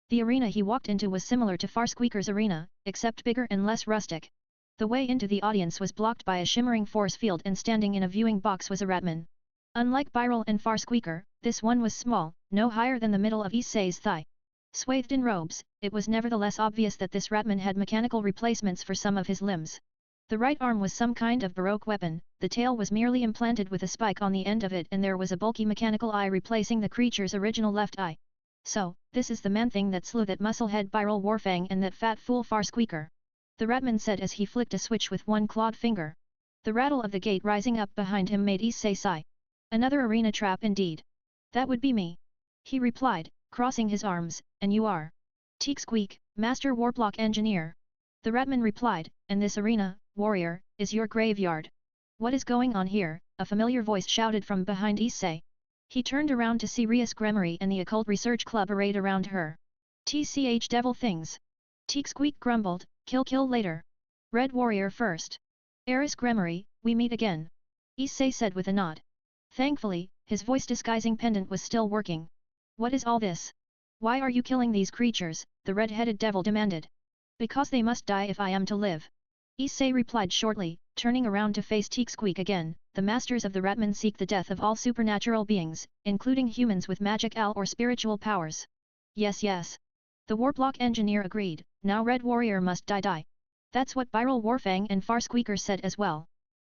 The arena he walked into was similar to Farsqueaker's arena, except bigger and less rustic. The way into the audience was blocked by a shimmering force field and standing in a viewing box was a ratman. Unlike Byral and Farsqueaker, this one was small, no higher than the middle of Issei's thigh. Swathed in robes, it was nevertheless obvious that this ratman had mechanical replacements for some of his limbs. The right arm was some kind of baroque weapon, the tail was merely implanted with a spike on the end of it and there was a bulky mechanical eye replacing the creature's original left eye. So, this is the man-thing that slew that musclehead Byral Warfang and that fat fool Farsqueaker. The ratman said as he flicked a switch with one clawed finger. The rattle of the gate rising up behind him made Issei sigh. Another arena trap indeed. That would be me. He replied, crossing his arms, and you are? Teak-squeak, Master Warblock Engineer. The ratman replied, and this arena, warrior, is your graveyard. What is going on here? A familiar voice shouted from behind Issei. He turned around to see Rias Gremory and the Occult Research Club arrayed around her. TCH devil things. Teak-squeak grumbled, kill later. Red warrior first. Eris Gremory, we meet again. Issei said with a nod. Thankfully, his voice disguising pendant was still working. What is all this? Why are you killing these creatures? The red-headed devil demanded. Because they must die if I am to live. Issei replied shortly, turning around to face Teak-squeak again. The masters of the ratmen seek the death of all supernatural beings, including humans with magical or spiritual powers. Yes. The Warblock Engineer agreed. Now Red Warrior must die. That's what Byral Warfang and Farsqueaker said as well.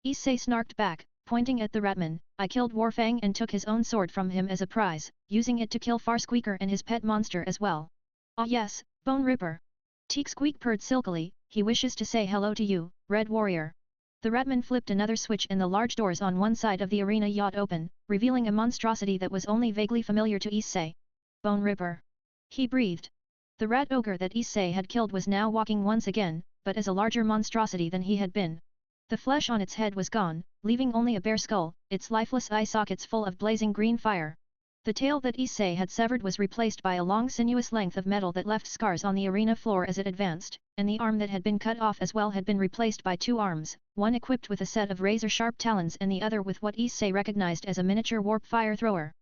Issei snarked back, pointing at the ratman. I killed Warfang and took his own sword from him as a prize, using it to kill Farsqueaker and his pet monster as well. Ah yes, Bone Ripper. Teak-squeak purred silkily, he wishes to say hello to you, Red Warrior. The ratman flipped another switch and the large doors on one side of the arena yacht open, revealing a monstrosity that was only vaguely familiar to Issei. Bone Ripper. He breathed. The rat ogre that Issei had killed was now walking once again, but as a larger monstrosity than he had been. The flesh on its head was gone, leaving only a bare skull, its lifeless eye sockets full of blazing green fire. The tail that Issei had severed was replaced by a long sinuous length of metal that left scars on the arena floor as it advanced, and the arm that had been cut off as well had been replaced by two arms, one equipped with a set of razor-sharp talons and the other with what Issei recognized as a miniature warp fire thrower.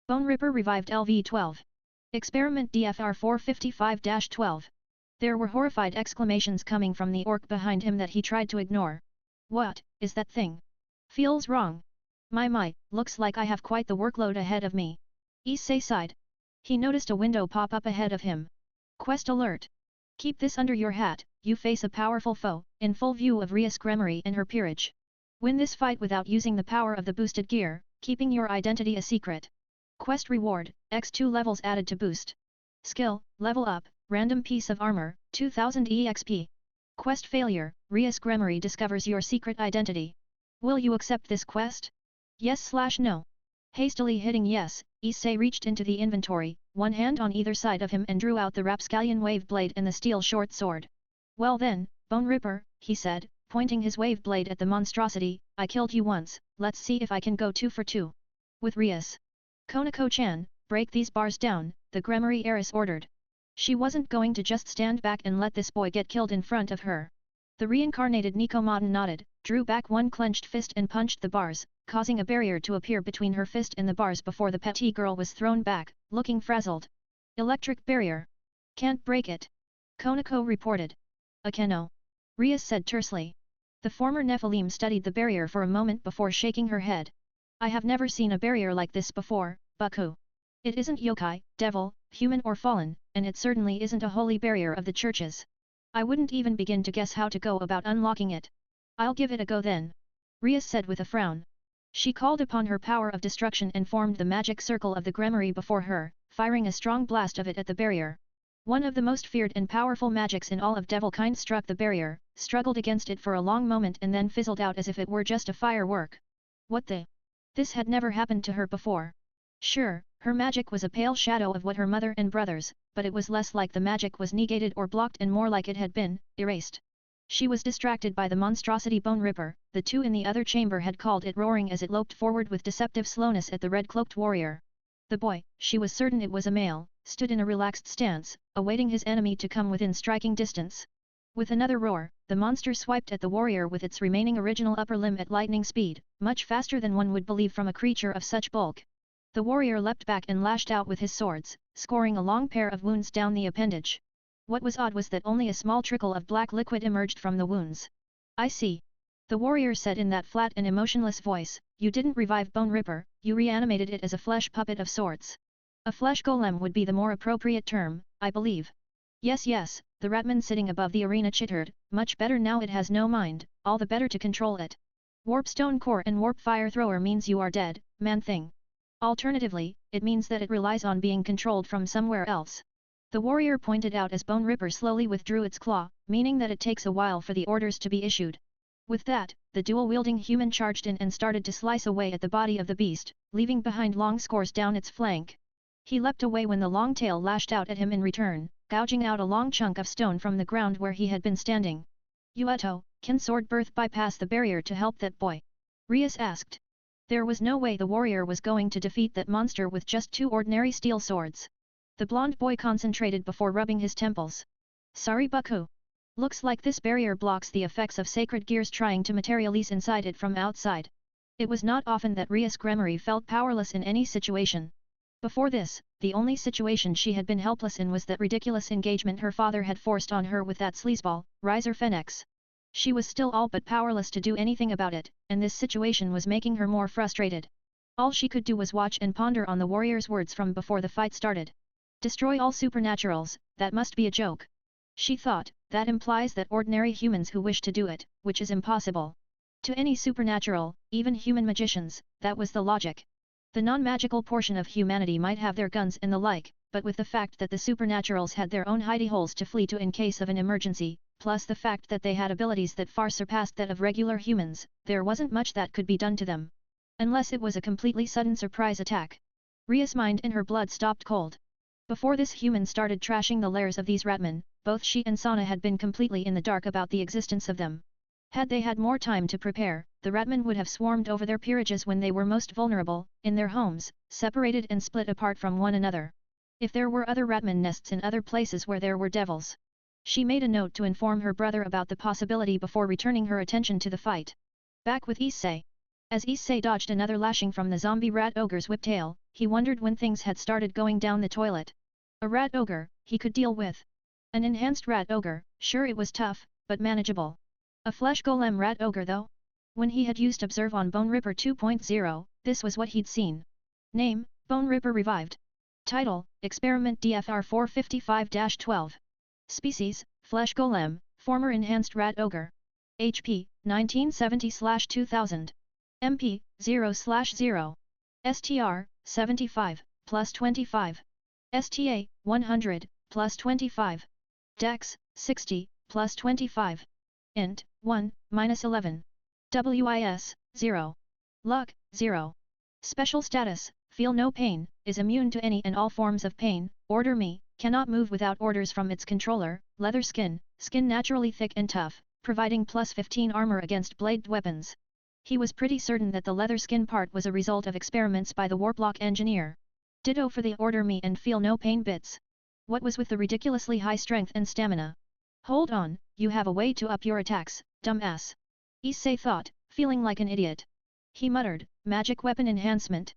Bone Ripper revived LV-12. Experiment DFR 455-12. There were horrified exclamations coming from the orc behind him that he tried to ignore. What is that thing? Feels wrong. My, looks like I have quite the workload ahead of me. Issei sighed. He noticed a window pop up ahead of him. Quest alert. Keep this under your hat, you face a powerful foe, in full view of Rias Gremory and her peerage. Win this fight without using the power of the boosted gear, keeping your identity a secret. Quest reward, x2 levels added to boost. Skill, level up, random piece of armor, 2000 EXP. Quest failure, Rias Gremory discovers your secret identity. Will you accept this quest? Yes/no. Hastily hitting yes, Issei reached into the inventory, one hand on either side of him and drew out the rapscallion wave blade and the steel short sword. Well then, Bone Ripper, he said, pointing his wave blade at the monstrosity, I killed you once, let's see if I can go 2 for 2. With Rias. Konako-chan, break these bars down, the Gremory heiress ordered. She wasn't going to just stand back and let this boy get killed in front of her. The reincarnated Nicomaden nodded, drew back one clenched fist and punched the bars, causing a barrier to appear between her fist and the bars before the petty girl was thrown back, looking frazzled. Electric barrier. Can't break it. Konako reported. Akeno. Rias said tersely. The former Nephilim studied the barrier for a moment before shaking her head. I have never seen a barrier like this before, Baku. It isn't yokai, devil, human or fallen, and it certainly isn't a holy barrier of the churches. I wouldn't even begin to guess how to go about unlocking it. I'll give it a go then. Rias said with a frown. She called upon her power of destruction and formed the magic circle of the Gremory before her, firing a strong blast of it at the barrier. One of the most feared and powerful magics in all of devilkind struck the barrier, struggled against it for a long moment and then fizzled out as if it were just a firework. What the? This had never happened to her before. Sure, her magic was a pale shadow of what her mother and brothers, but it was less like the magic was negated or blocked and more like it had been erased. She was distracted by the monstrosity Bone Ripper. The two in the other chamber had called it roaring as it loped forward with deceptive slowness at the red-cloaked warrior. The boy, she was certain it was a male, stood in a relaxed stance, awaiting his enemy to come within striking distance. With another roar, the monster swiped at the warrior with its remaining original upper limb at lightning speed, much faster than one would believe from a creature of such bulk. The warrior leapt back and lashed out with his swords, scoring a long pair of wounds down the appendage. What was odd was that only a small trickle of black liquid emerged from the wounds. I see. The warrior said in that flat and emotionless voice, you didn't revive Bone Ripper, you reanimated it as a flesh puppet of sorts. A flesh golem would be the more appropriate term, I believe. Yes, the ratman sitting above the arena chittered, much better now it has no mind, all the better to control it. Warp stone core and warp fire thrower means you are dead, man thing. Alternatively, it means that it relies on being controlled from somewhere else. The warrior pointed out as Bone Ripper slowly withdrew its claw, meaning that it takes a while for the orders to be issued. With that, the dual-wielding human charged in and started to slice away at the body of the beast, leaving behind long scores down its flank. He leapt away when the long tail lashed out at him in return, gouging out a long chunk of stone from the ground where he had been standing. Yueto, can sword birth bypass the barrier to help that boy? Rias asked. There was no way the warrior was going to defeat that monster with just 2 ordinary steel swords. The blonde boy concentrated before rubbing his temples. Sorry Baku. Looks like this barrier blocks the effects of sacred gears trying to materialize inside it from outside. It was not often that Rias Gremory felt powerless in any situation. Before this, the only situation she had been helpless in was that ridiculous engagement her father had forced on her with that sleazeball, Riser Phoenix. She was still all but powerless to do anything about it, and this situation was making her more frustrated. All she could do was watch and ponder on the warrior's words from before the fight started. Destroy all supernaturals, that must be a joke. She thought, that implies that ordinary humans who wish to do it, which is impossible. To any supernatural, even human magicians, that was the logic. The non-magical portion of humanity might have their guns and the like, but with the fact that the supernaturals had their own hidey holes to flee to in case of an emergency, plus the fact that they had abilities that far surpassed that of regular humans, there wasn't much that could be done to them. Unless it was a completely sudden surprise attack. Rias' mind and her blood stopped cold. Before this human started trashing the lairs of these ratmen, both she and Sana had been completely in the dark about the existence of them. Had they had more time to prepare, the ratmen would have swarmed over their peerages when they were most vulnerable, in their homes, separated and split apart from one another. If there were other ratmen nests in other places where there were devils. She made a note to inform her brother about the possibility before returning her attention to the fight. Back with Issei. As Issei dodged another lashing from the zombie rat ogre's whiptail, he wondered when things had started going down the toilet. A rat ogre, he could deal with. An enhanced rat ogre, sure it was tough, but manageable. A flesh golem rat ogre though? When he had used Observe on Bone Ripper 2.0, this was what he'd seen. Name, Bone Ripper Revived. Title, Experiment DFR 455-12. Species, Flesh Golem, former Enhanced Rat Ogre. HP, 1970/2000. MP, 0/0. STR, 75, plus 25. STA, 100, plus 25. Dex, 60, plus 25. Int, 1, minus 11. WIS, 0. Luck, 0. Special status, Feel No Pain, is immune to any and all forms of pain. Order Me, cannot move without orders from its controller. Leather skin, skin naturally thick and tough, providing plus 15 armor against bladed weapons. He was pretty certain that the leather skin part was a result of experiments by the Warplock engineer. Ditto for the Order Me and Feel No Pain bits. What was with the ridiculously high strength and stamina? Hold on, you have a way to up your attacks, dumbass. Issei thought, feeling like an idiot. He muttered, magic weapon enhancement,